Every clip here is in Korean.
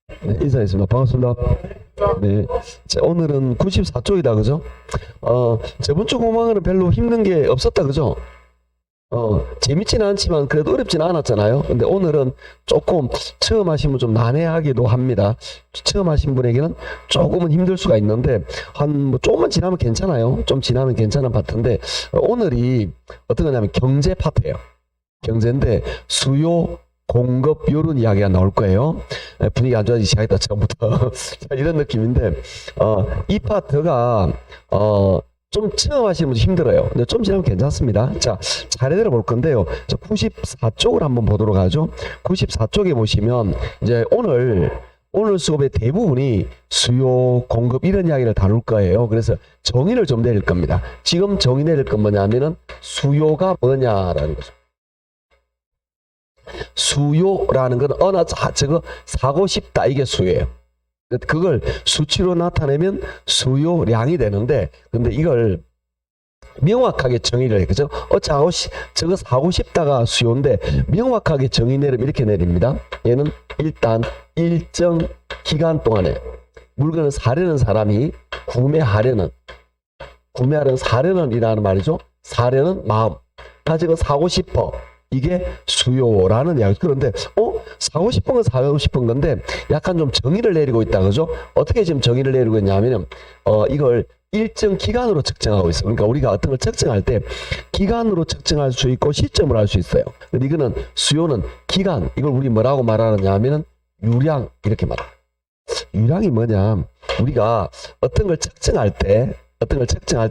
네, 인사했습니다. 반갑습니다. 네. 자, 오늘은 94쪽이다, 그죠? 저번 주 공방은 별로 힘든 게 없었다, 그죠? 재밌지는 않지만 그래도 어렵지는 않았잖아요. 근데 오늘은 조금 처음 하신 분 좀 난해하기도 합니다. 처음 하신 분에게는 조금은 힘들 수가 있는데, 뭐 조금만 지나면 괜찮아요. 좀 지나면 괜찮은 파트인데, 오늘이 어떤 거냐면 경제 파트예요. 경제인데, 수요, 공급 요런 이야기가 나올 거예요. 분위기 안 좋아지기 시작했다 처음부터. 이런 느낌인데 이 파트가 좀 처음 하시는 분도 힘들어요. 근데 좀 지나면 괜찮습니다. 자, 차례대로 볼 건데요. 94쪽을 한번 보도록 하죠. 94쪽에 보시면 이제 오늘 수업의 대부분이 수요, 공급 이런 이야기를 다룰 거예요. 그래서 정의를 좀 내릴 겁니다. 지금 정의 내릴 건 뭐냐면은 수요가 뭐냐라는 거죠. 수요라는 건 저거 사고 싶다, 이게 수요예요. 그걸 수치로 나타내면 수요량이 되는데, 근데 이걸 명확하게 정의를 해. 그죠? 저거 사고 싶다가 수요인데 명확하게 정의 내리면 이렇게 내립니다. 얘는 일단 일정 기간 동안에 물건을 사려는 사람이 구매하려는 사려는이라는 말이죠. 사려는 마음. 나 저거 사고 싶어. 이게 수요라는 이야기. 그런데 사고 싶은 건 사고 싶은 건데 약간 좀 정의를 내리고 있다, 그죠? 어떻게 지금 정의를 내리고 있냐면은 이걸 일정 기간으로 측정하고 있어요. 그러니까 우리가 어떤 걸 측정할 때 기간으로 측정할 수 있고 시점을 알 수 있어요. 근데 이거는 수요는 기간, 이걸 우리 뭐라고 말하느냐 하면은 유량, 이렇게 말합니다. 유량이 뭐냐, 우리가 어떤 걸 측정할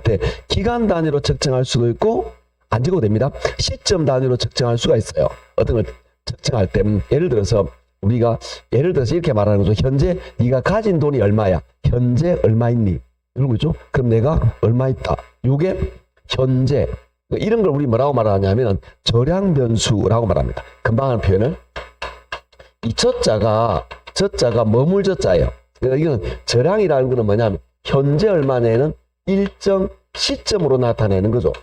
때 기간 단위로 측정할 수도 있고 안 적어도 됩니다. 시점 단위로 측정할 수가 있어요. 어떤 걸 측정할 때 예를 들어서 이렇게 말하는 거죠. 현재 네가 가진 돈이 얼마야? 현재 얼마 있니? 이런 거죠. 그럼 내가 얼마 있다. 요게 현재. 이런 걸 우리 뭐라고 말하냐면 절약 변수라고 말합니다. 금방 하는 표현을. 이 저자가 머물 저자예요. 그러니까 이건 절약이라는 거는 뭐냐면 현재 얼마냐는 일정 시점으로 나타내는 거죠.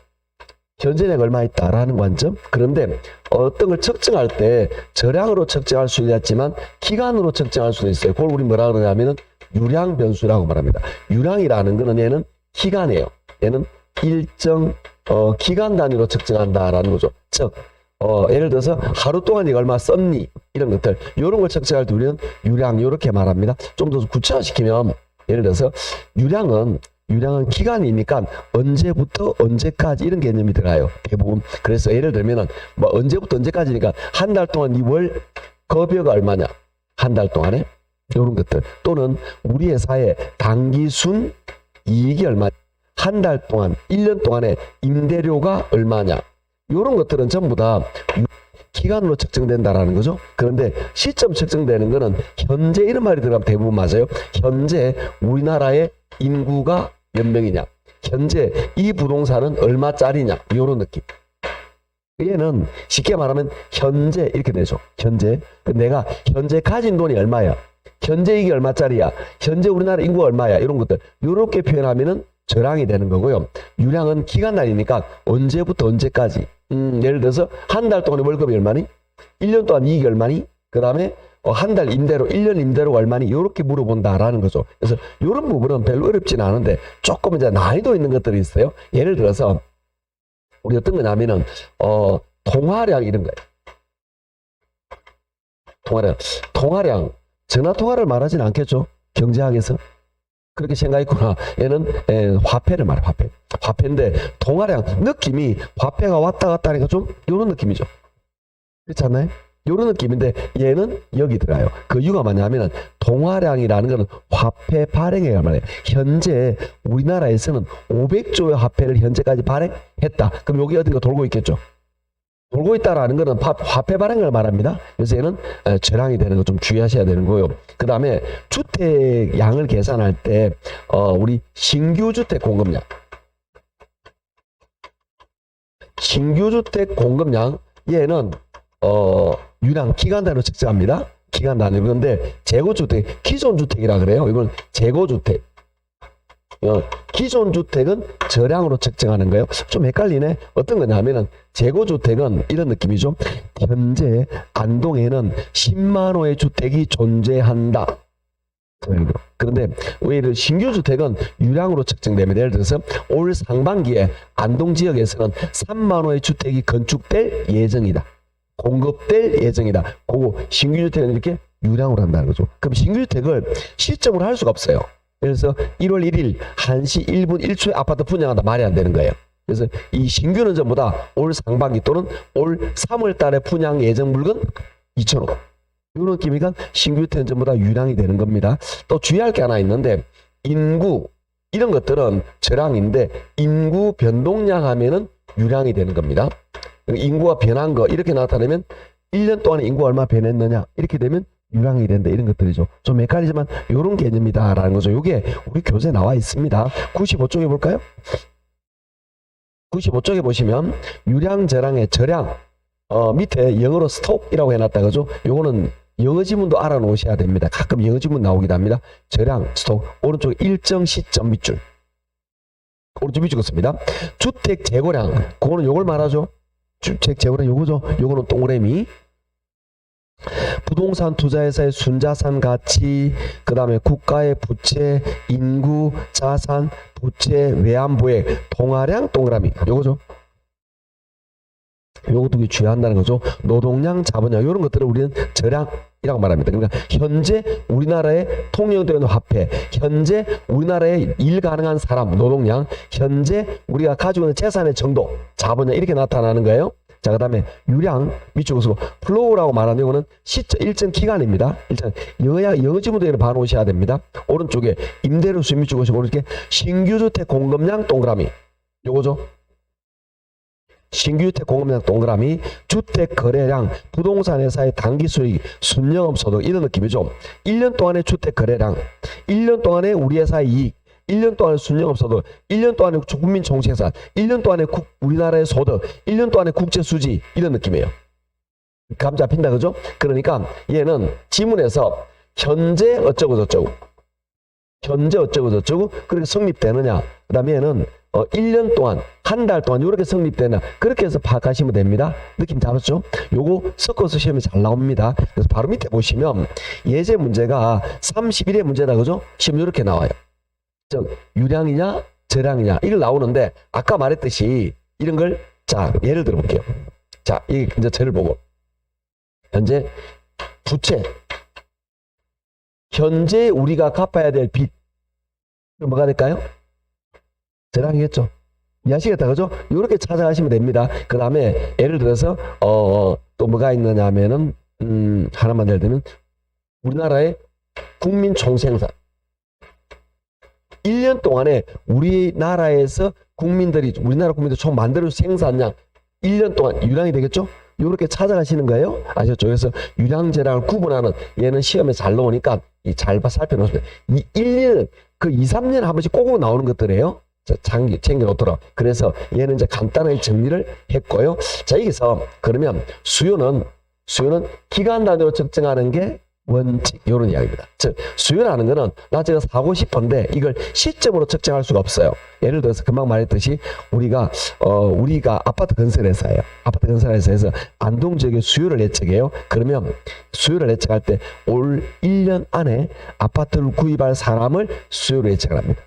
현재 내가 얼마 있다라는 관점. 그런데 어떤 걸 측정할 때 절량으로 측정할 수도 있지만 기간으로 측정할 수도 있어요. 그걸 우리 뭐라 그러냐면은 유량 변수라고 말합니다. 유량이라는 거는 얘는 기간이에요. 얘는 일정 기간 단위로 측정한다라는 거죠. 즉 예를 들어서 하루 동안 네가 얼마 썼니? 이런 것들, 이런 걸 측정할 때 우리는 유량, 이렇게 말합니다. 좀 더 구체화시키면 예를 들어서 유량은 기간이니까 언제부터 언제까지 이런 개념이 들어가요. 대부분. 그래서 예를 들면은 뭐 언제부터 언제까지니까 한 달 동안 네 월 급여가 얼마냐? 한 달 동안에 이런 것들. 또는 우리 회사의 단기순 이익이 얼마? 한 달 동안, 1년 동안에 임대료가 얼마냐? 이런 것들은 전부 다 기간으로 측정된다라는 거죠. 그런데 시점 측정되는 거는 현재, 이런 말이 들어가면 대부분 맞아요. 현재 우리나라의 인구가 몇 명이냐, 현재 이 부동산은 얼마짜리냐, 이런 느낌. 얘는 쉽게 말하면 현재 이렇게 되죠. 현재. 내가 현재 가진 돈이 얼마야, 현재 이게 얼마짜리야, 현재 우리나라 인구가 얼마야, 이런 것들 이렇게 표현하면은 절량이 되는 거고요. 유량은 기간 단위니까 언제부터 언제까지. 예를 들어서 한 달 동안의 월급이 얼마니, 1년 동안 이익이 얼마니, 그 다음에 한 달 임대료, 1년 임대료가 얼마니, 이렇게 물어본다라는 거죠. 그래서 이런 부분은 별로 어렵지는 않은데 조금 이제 난이도 있는 것들이 있어요. 예를 들어서 우리 어떤 거냐면은 통화량, 이런 거예요. 통화량, 전화 통화를 말하지는 않겠죠, 경제학에서. 그렇게 생각했구나. 얘는 화폐를 말해. 화폐인데 통화량, 느낌이 화폐가 왔다 갔다 하니까 좀 이런 느낌이죠. 그렇지 않나요? 이런 느낌인데 얘는 여기 들어가요. 그 이유가 뭐냐면은 통화량이라는 거는 화폐 발행액을 말해요. 현재 우리나라에서는 500조의 화폐를 현재까지 발행했다. 그럼 여기 어딘가 돌고 있겠죠. 돌고 있다라는 거는 화폐 발행을 말합니다. 그래서 얘는 절량이 되는 거 좀 주의하셔야 되는 거예요. 그 다음에 주택 양을 계산할 때 우리 신규 주택 공급량, 얘는 유량 기간 단위로 측정합니다. 기간 단위로. 그런데 재고주택, 기존 주택이라 그래요. 이건 재고주택. 기존 주택은 저량으로 측정하는 거예요. 좀 헷갈리네. 어떤 거냐 하면은 재고주택은 이런 느낌이죠. 현재 안동에는 10만 호의 주택이 존재한다. 그런데 왜 신규 주택은 유량으로 측정됩니다. 예를 들어서 올 상반기에 안동 지역에서는 3만 호의 주택이 건축될 예정이다. 공급될 예정이다. 그거 신규 주택은 이렇게 유량으로 한다는 거죠. 그럼 신규 주택을 시점으로 할 수가 없어요. 그래서 1월 1일 1시 1분 1초에 아파트 분양한다. 말이 안 되는 거예요. 그래서 이 신규는 전부 다 올 상반기 또는 올 3월 달에 분양 예정 물건 2,000호. 이런 느낌이니까 신규 주택은 전부 다 유량이 되는 겁니다. 또 주의할 게 하나 있는데 인구 이런 것들은 저량인데 인구 변동량 하면은 유량이 되는 겁니다. 인구가 변한 거 이렇게 나타내면 1년 동안에 인구가 얼마 변했느냐 이렇게 되면 유량이 된다. 이런 것들이죠. 좀 헷갈리지만 이런 개념이다라는 거죠. 이게 우리 교재에 나와 있습니다. 95쪽에 볼까요? 95쪽에 보시면 유량, 저량의 저량 밑에 영어로 스톡이라고 해놨다 그죠? 요거는 영어 지문도 알아놓으셔야 됩니다. 가끔 영어 지문 나오기도 합니다. 저량, 스톡, 오른쪽에 일정 시점 밑줄. 오른쪽 밑줄 긋습니다. 주택 재고량, 그거는 요걸 말하죠. 주택 재고량 요거죠. 요거는 동그라미. 부동산 투자회사의 순자산 가치, 그 다음에 국가의 부채, 인구, 자산, 부채, 외환보액, 통화량 동그라미. 요거죠. 요거 두 개 주의한다는 거죠. 노동량, 자본량 이런 것들을 우리는 저량이라고 말합니다. 그러니까 현재 우리나라에 통용되는 화폐, 현재 우리나라에 일 가능한 사람, 노동량, 현재 우리가 가지고 있는 재산의 정도, 자본량 이렇게 나타나는 거예요. 자, 그 다음에 유량 밑줄 긋고 플로우라고 말하는 이거는 시점 일정 기간입니다. 일단 영어 지문도 봐놓으셔야 됩니다. 오른쪽에 임대료 수입 밑줄 긋고 이렇게 신규주택 공급량 동그라미 요거죠. 신규주택 공급량 동그라미, 주택 거래량, 부동산 회사의 단기 수익, 순영업 소득 이런 느낌이죠. 1년 동안의 주택 거래량, 1년 동안의 우리 회사의 이익, 1년 동안의 순영업 소득, 1년 동안의 국민 총재산, 1년 동안의 우리나라의 소득, 1년 동안의 국제 수지 이런 느낌이에요. 감 잡힌다 그죠? 그러니까 얘는 지문에서 현재 어쩌고 저쩌고, 현재 어쩌고 저쩌고 그렇게 성립되느냐. 그 다음에 얘는 1년 동안, 한 달 동안 이렇게 성립되나 그렇게 해서 파악하시면 됩니다. 느낌 잡았죠? 요거 섞어서 시험에 잘 나옵니다. 그래서 바로 밑에 보시면 예제 문제가 31의 문제다 그죠? 시험 이렇게 나와요. 즉 유량이냐 저량이냐 이걸 나오는데 아까 말했듯이 이런 걸 자 예를 들어 볼게요. 자 이게 이제 저를 보고 현재 부채 현재 우리가 갚아야 될 빚 뭐가 될까요? 저량이겠죠. 이해하시겠다 그죠? 이렇게 찾아가시면 됩니다. 그 다음에 예를 들어서 또 뭐가 있느냐 하면은 하나만 예를 들면 우리나라의 국민 총생산 1년 동안에 우리나라에서 우리나라 국민들 총 만들어준 생산량 1년 동안 유량이 되겠죠? 이렇게 찾아가시는 거예요. 아셨죠? 그래서 유량, 저량을 구분하는 얘는 시험에 잘 나오니까 잘 살펴놓습니다. 1년, 그 2, 3년에 한 번씩 꼭 나오는 것들이에요. 장기 챙겨놓도록. 그래서 얘는 이제 간단하게 정리를 했고요. 자, 여기서 그러면 수요는 기간 단위로 측정하는 게 원칙, 이런 이야기입니다. 즉, 수요라는 거는 나 제가 사고 싶은데 이걸 시점으로 측정할 수가 없어요. 예를 들어서 금방 말했듯이 우리가 아파트 건설회사예요. 아파트 건설회사에서 안동 지역의 수요를 예측해요. 그러면 수요를 예측할 때 올 1년 안에 아파트를 구입할 사람을 수요로 예측을 합니다.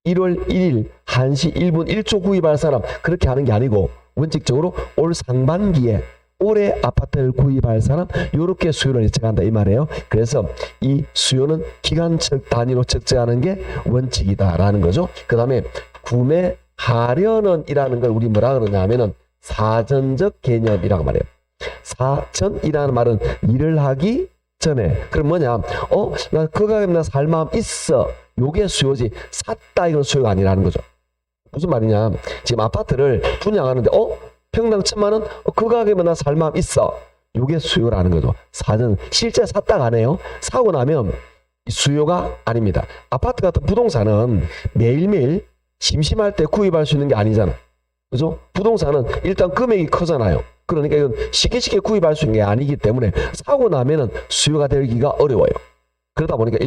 1월 1일 1시 1분 1초 구입할 사람 그렇게 하는 게 아니고 원칙적으로 올 상반기에 올해 아파트를 구입할 사람 이렇게 수요를 예측한다 이 말이에요. 그래서 이 수요는 기간적 단위로 측정하는 게 원칙이다라는 거죠. 그 다음에 구매하려는 이라는 걸 우리 뭐라 그러냐 하면은 사전적 개념이라고 말해요. 사전이라는 말은 일을 하기 전에. 그럼 뭐냐? 나 그 가격에 나 살 마음 있어. 요게 수요지. 샀다 이건 수요가 아니라는 거죠. 무슨 말이냐? 지금 아파트를 분양하는데 평당 1,000만 원? 그 가격에 나 살 마음 있어. 요게 수요라는 거죠. 사전 실제 샀다가 안 해요. 사고 나면 수요가 아닙니다. 아파트 같은 부동산은 매일매일 심심할 때 구입할 수 있는 게 아니잖아. 그죠? 부동산은 일단 금액이 크잖아요. 그러니까 이건 쉽게 구입할 수 있는 게 아니기 때문에 사고 나면은 수요가 되기가 어려워요. 그러다 보니까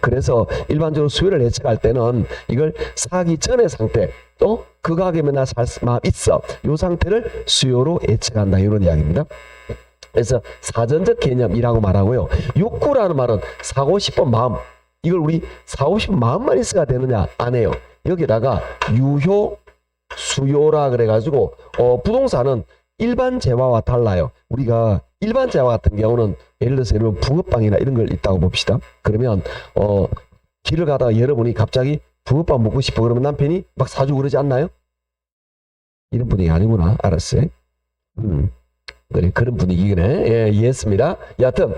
그래서 일반적으로 수요를 예측할 때는 이걸 사기 전의 상태, 또 그 가격에 나 살 마음 있어. 이 상태를 수요로 예측한다. 이런 이야기입니다. 그래서 사전적 개념이라고 말하고요. 욕구라는 말은 사고 싶은 마음, 이걸 우리 사고 싶은 마음만 있어야 되느냐? 안 해요. 여기다가 유효, 수요라 그래가지고 부동산은 일반 재화와 달라요. 우리가 일반 재화 같은 경우는 예를 들어서 여러분 붕어빵이나 이런 걸 있다고 봅시다. 그러면 길을 가다가 여러분이 갑자기 붕어빵 먹고 싶어 그러면 남편이 막 사주고 그러지 않나요? 이런 분위기 아니구나. 알았어요. 그래, 그런 분위기네. 예, 이해했습니다. 여하튼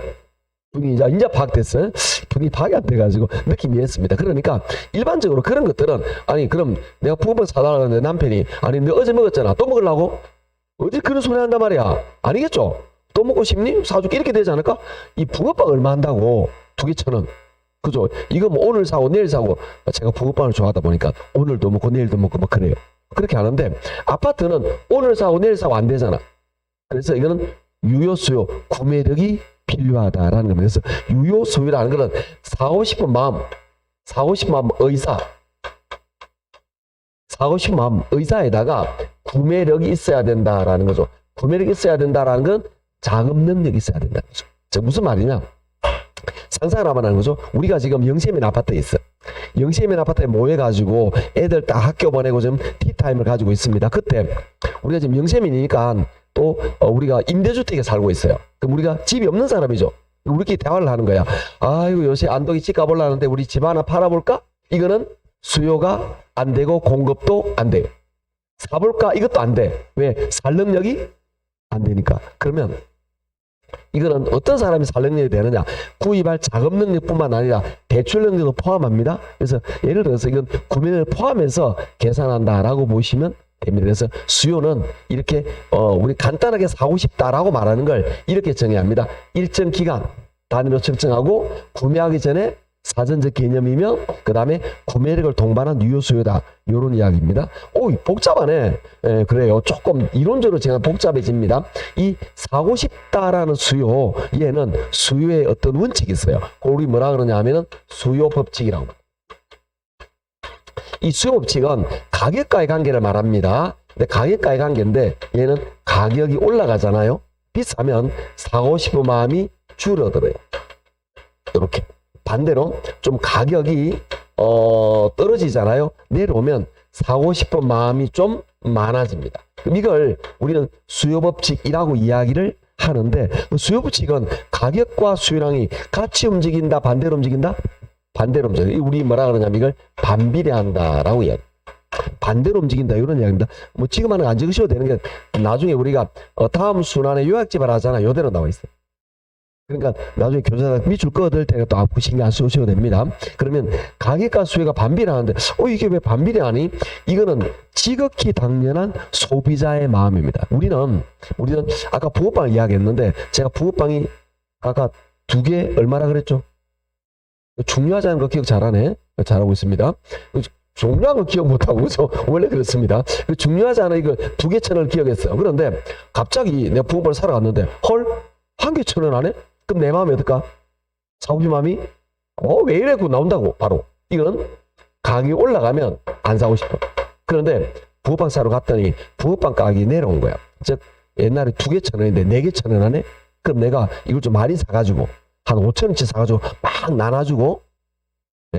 분위기 이제 파악됐어요. 분위기 파악이 안 돼가지고 느낌이 이해했습니다. 그러니까 일반적으로 그런 것들은 아니 그럼 내가 붕어빵 사달라는데 남편이 아니 너 어제 먹었잖아. 또 먹으려고? 어디 그런 소리 한단 말이야. 아니겠죠? 또 먹고 싶니? 사줄게 이렇게 되지 않을까? 이 붕어빵 얼마 한다고? 2개 1,000원. 그죠? 이거 뭐 오늘 사고 내일 사고 제가 붕어빵을 좋아하다 보니까 오늘도 먹고 내일도 먹고 막 그래요. 그렇게 하는데 아파트는 오늘 사고 내일 사고 안 되잖아. 그래서 이거는 유효수요 구매력이 필요하다라는 겁니다. 그래서 유효수요라는 것은 사고 싶은 마음 의사에다가 구매력이 있어야 된다라는 거죠. 구매력이 있어야 된다라는 건 자금 능력이 있어야 된다는 거죠. 저 무슨 말이냐? 상상을 한번 하는 거죠. 우리가 지금 영세민 아파트에 있어. 영세민 아파트에 모여가지고 애들 다 학교 보내고 지금 티타임을 가지고 있습니다. 그때 우리가 지금 영세민이니까 또 우리가 임대주택에 살고 있어요. 그럼 우리가 집이 없는 사람이죠. 우리끼리 대화를 하는 거야. 아이고 요새 안동이 집 가보려는데 우리 집 하나 팔아볼까? 이거는 수요가 안 되고 공급도 안 돼요. 사볼까? 이것도 안 돼. 왜? 살 능력이 안 되니까. 그러면 이거는 어떤 사람이 살 능력이 되느냐? 구입할 자금 능력뿐만 아니라 대출 능력도 포함합니다. 그래서 예를 들어서 이건 구매를 포함해서 계산한다라고 보시면 됩니다. 그래서 수요는 이렇게 우리 간단하게 사고 싶다라고 말하는 걸 이렇게 정해야 합니다. 일정 기간 단위로 측정하고 구매하기 전에 사전적 개념이며 그 다음에 구매력을 동반한 유효수요다. 이런 이야기입니다. 오, 복잡하네. 예, 그래요. 조금 이론적으로 제가 복잡해집니다. 이 사고 싶다라는 수요, 얘는 수요의 어떤 원칙이 있어요. 우리 뭐라 그러냐 하면은 수요 법칙이라고. 이 수요 법칙은 가격과의 관계를 말합니다. 근데 가격과의 관계인데 얘는 가격이 올라가잖아요. 비싸면 사고 싶은 마음이 줄어들어요. 이렇게. 반대로 좀 가격이 떨어지잖아요. 내려오면 사고 싶은 마음이 좀 많아집니다. 그럼 이걸 우리는 수요법칙이라고 이야기를 하는데 수요법칙은 가격과 수요량이 같이 움직인다, 반대로 움직인다? 반대로 움직인다. 우리 뭐라 그러냐면 이걸 반비례한다라고 이야기. 반대로 움직인다 이런 이야기입니다. 뭐 지금 하는 안 적으셔도 되는 게 나중에 우리가 다음 순환에 요약집을 하잖아. 요대로 나와 있어요. 그러니까 나중에 교재에다 밑줄 꺼들 때가 또 앞으로 신경 안 쓰셔도 됩니다. 그러면 가격과 수요가 반비례하는데 이게 왜 반비례하니? 이거는 지극히 당연한 소비자의 마음입니다. 우리는 아까 붕어빵 이야기했는데 제가 붕어빵이 아까 2개 얼마나 그랬죠? 중요하지 않은 거 기억 잘하네. 잘하고 있습니다. 중요한 거 기억 못하고 그죠? 원래 그렇습니다. 중요하지 않은 이거 2개 1,000원을 기억했어요. 그런데 갑자기 내가 붕어빵을 사러 갔는데 헐? 1개 1,000원 안 해? 그럼 내 마음이 어떨까? 사고비 마음이 왜 이래? 그 나온다고 바로. 이건 가격이 올라가면 안 사고 싶어. 그런데 붕어빵 사러 갔더니 붕어빵 가격이 내려온 거야. 즉 옛날에 2개 1,000원인데 4개 1,000원 안 해? 그럼 내가 이걸 좀 많이 사가지고 한 5,000원치 사가지고 막 나눠주고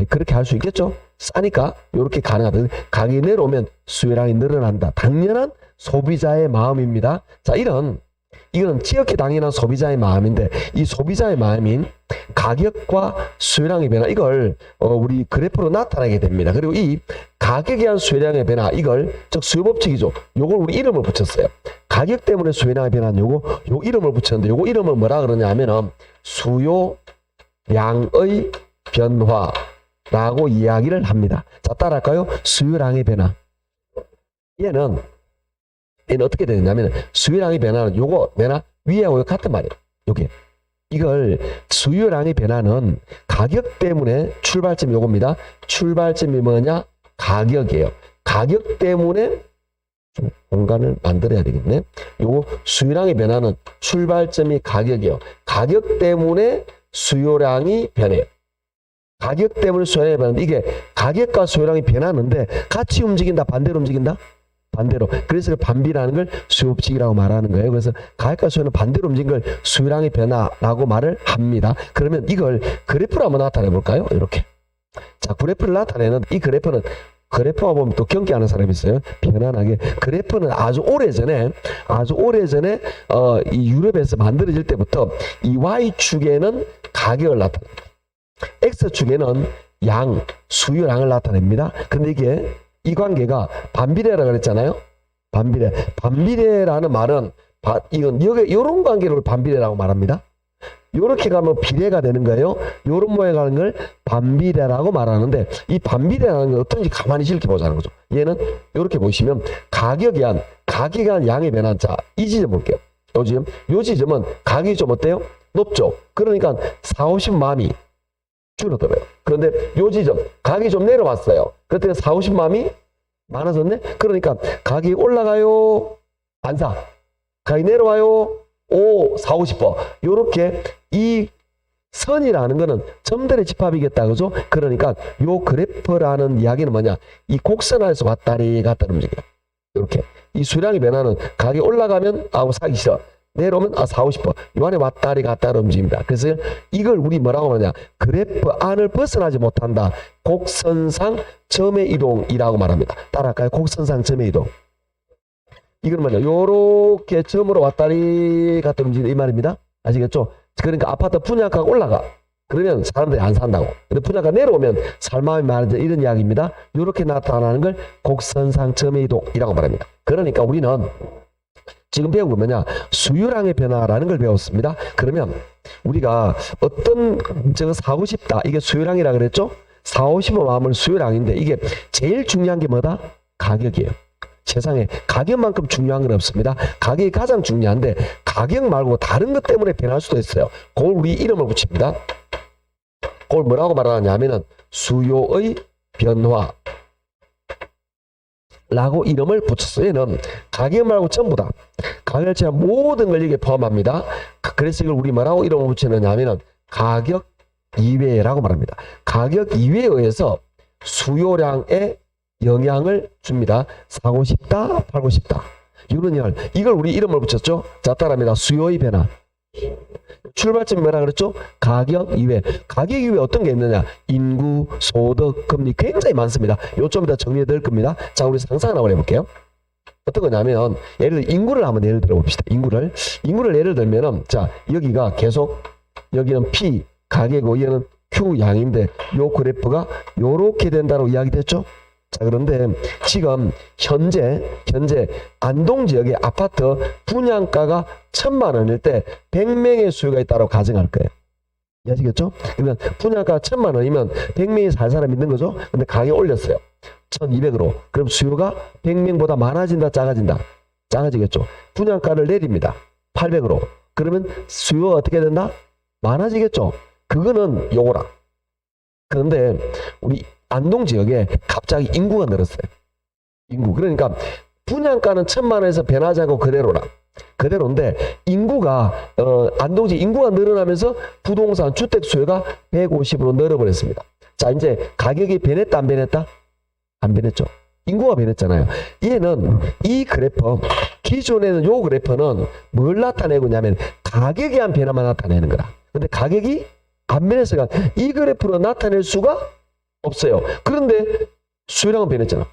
그렇게 할 수 있겠죠? 싸니까 이렇게 가능하다. 가격이 내려오면 수요량이 늘어난다. 당연한 소비자의 마음입니다. 자, 이거는 지극히 당연한 소비자의 마음인데 이 소비자의 마음인 가격과 수요량의 변화 이걸 우리 그래프로 나타내게 됩니다. 그리고 이 가격에 의한 수요량의 변화 이걸 즉 수요법칙이죠. 요걸 우리 이름을 붙였어요. 가격 때문에 수요량의 변화는 요 이름을 붙였는데 요거 이름을 뭐라 그러냐 하면은 수요량의 변화라고 이야기를 합니다. 자, 따라할까요? 수요량의 변화. 얘는 어떻게 되느냐면 수요량의 변화는 요거 변화 위하고 같은 말이에요. 이걸 수요량의 변화는 가격 때문에 출발점이 요겁니다. 출발점이 뭐냐? 가격이에요. 가격 때문에 좀 공간을 만들어야 되겠네. 요거 수요량의 변화는 출발점이 가격이에요. 가격 때문에 수요량이 변해요. 가격 때문에 수요량이 변하는데 이게 가격과 수요량이 변하는데 같이 움직인다, 반대로 움직인다? 반대로. 그래서 반비라는 걸 수요법칙이라고 말하는 거예요. 그래서 가격과 수요는 반대로 움직인 걸 수요량의 변화라고 말을 합니다. 그러면 이걸 그래프로 한번 나타내 볼까요? 이렇게. 자, 그래프를 나타내는 이 그래프는 그래프와 보면 또 경계하는 사람이 있어요. 편안하게. 그래프는 아주 오래전에 이 유럽에서 만들어질 때부터 이 Y축에는 가격을 나타냅니다. X축에는 양, 수요량을 나타냅니다. 근데 이게 이 관계가 반비례라고 그랬잖아요. 반비례라는 말은 이건 이런 관계를 반비례라고 말합니다. 요렇게 가면 비례가 되는 거예요. 요런 모양이 가는 걸 반비례라고 말하는데 이 반비례라는 건 어떤지 가만히 지켜보자는 거죠. 얘는 요렇게 보시면 가격에 한 양의 변화. 자, 이 지점 볼게요. 요 지점은 가격이 좀 어때요? 높죠. 그러니까 40~50만이 줄어들어요. 그런데 요 지점 가격이 좀 내려왔어요. 그때 40~50만이 많아졌네. 그러니까 가격이 올라가요. 안 사. 가격이 내려와요. 40~50%. 요렇게 이 선이라는 거는 점들의 집합이겠다. 그죠? 그러니까 요 그래프라는 이야기는 뭐냐? 이 곡선에서 왔다리 갔다리 움직여요. 이렇게. 이 수량의 변화는 가격이 올라가면 사기 싫어. 내려오면 40~50%. 이 안에 왔다리 갔다리 움직입니다. 그래서 이걸 우리 뭐라고 하냐? 그래프 안을 벗어나지 못한다. 곡선상 점의 이동이라고 말합니다. 따라할까요? 곡선상 점의 이동. 이건 뭐냐? 요렇게 점으로 왔다리 갔다리 움직이는 이 말입니다. 아시겠죠? 그러니까 아파트 분양가가 올라가. 그러면 사람들이 안 산다고. 근데 분양가 내려오면 살마음이 많아져. 이런 이야기입니다. 요렇게 나타나는 걸 곡선상 점의 이동이라고 말합니다. 그러니까 우리는 지금 배운 거 뭐냐? 수요량의 변화라는 걸 배웠습니다. 그러면 우리가 어떤 사고 싶다. 이게 수요량이라 그랬죠? 40~50의 마음은 수요량인데 이게 제일 중요한 게 뭐다? 가격이에요. 세상에 가격만큼 중요한 건 없습니다. 가격이 가장 중요한데 가격 말고 다른 것 때문에 변할 수도 있어요. 그걸 우리 이름을 붙입니다. 그걸 뭐라고 말하냐면은 수요의 변화 라고 이름을 붙였어요. 얘는 가격 말고 전부 다 가격을 제한 모든 걸 여기에 포함합니다. 그래서 이걸 우리 뭐라고 이름을 붙이느냐면은 가격 이외라고 말합니다. 가격 이외에 의해서 수요량에 영향을 줍니다. 사고 싶다, 팔고 싶다. 이걸 우리 이름을 붙였죠. 자, 따라합니다. 수요의 변화. 출발점이 뭐라 그랬죠? 가격 이외. 가격 이외에 어떤 게 있느냐? 인구, 소득, 금리 굉장히 많습니다. 요점 이따 정리해 드릴 겁니다. 자, 우리 상상을 한번 해볼게요. 어떤 거냐면 예를 들어 인구를 한번 예를 들어 봅시다. 인구를 예를 들면은 자, 여기가 계속 여기는 P 가격이고 얘는 Q 양인데 요 그래프가 요렇게 된다고 이야기됐죠? 자, 그런데 지금 현재 안동 지역의 아파트 분양가가 1,000만 원일 때 100명의 수요가 있다고 가정할 거예요. 아시겠죠? 그러면 분양가가 1,000만 원이면 100명이 살 사람이 있는 거죠? 근데 가격이 올렸어요. 1,200으로. 그럼 수요가 100명보다 많아진다, 작아진다? 작아지겠죠? 분양가를 내립니다. 800으로. 그러면 수요가 어떻게 된다? 많아지겠죠? 그거는 요거라. 그런데 우리 안동 지역에 갑자기 인구가 늘었어요. 그러니까 분양가는 1,000만 원에서 변하지 않고 그대로인데 인구가 안동 지역 인구가 늘어나면서 부동산 주택 수요가 150으로 늘어버렸습니다. 자, 이제 가격이 변했다 안 변했다? 안 변했죠. 인구가 변했잖아요. 얘는 이 그래프 기존에는 요 그래프는 뭘 나타내고 있냐면 가격에 한 변화만 나타내는 거라. 근데 가격이 안 변했으니까 이 그래프로 나타낼 수가 없어요. 그런데 수요량은 변했잖아.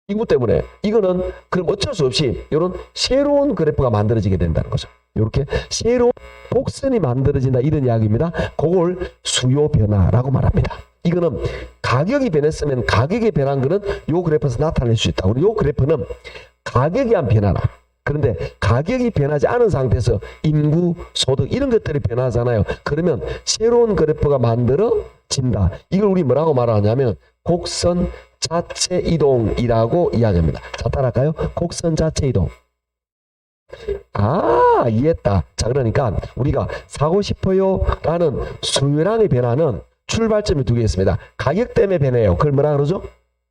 인구 때문에. 이거는 그럼 어쩔 수 없이 이런 새로운 그래프가 만들어지게 된다는 거죠. 이렇게 새로운 곡선이 만들어진다 이런 이야기입니다. 그걸 수요 변화라고 말합니다. 이거는 가격이 변했으면 가격이 변한 거는 요 그래프에서 나타낼 수 있다. 요 그래프는 가격이 한 변화라. 그런데 가격이 변하지 않은 상태에서 인구, 소득 이런 것들이 변하잖아요. 그러면 새로운 그래프가 만들어진다. 이걸 우리 뭐라고 말하냐면 곡선 자체 이동이라고 이야기합니다. 자, 따라할까요? 곡선 자체 이동. 이해했다. 자, 그러니까 우리가 사고 싶어요 라는 수요량의 변화는 출발점이 두 개 있습니다. 가격 때문에 변해요. 그걸 뭐라 그러죠?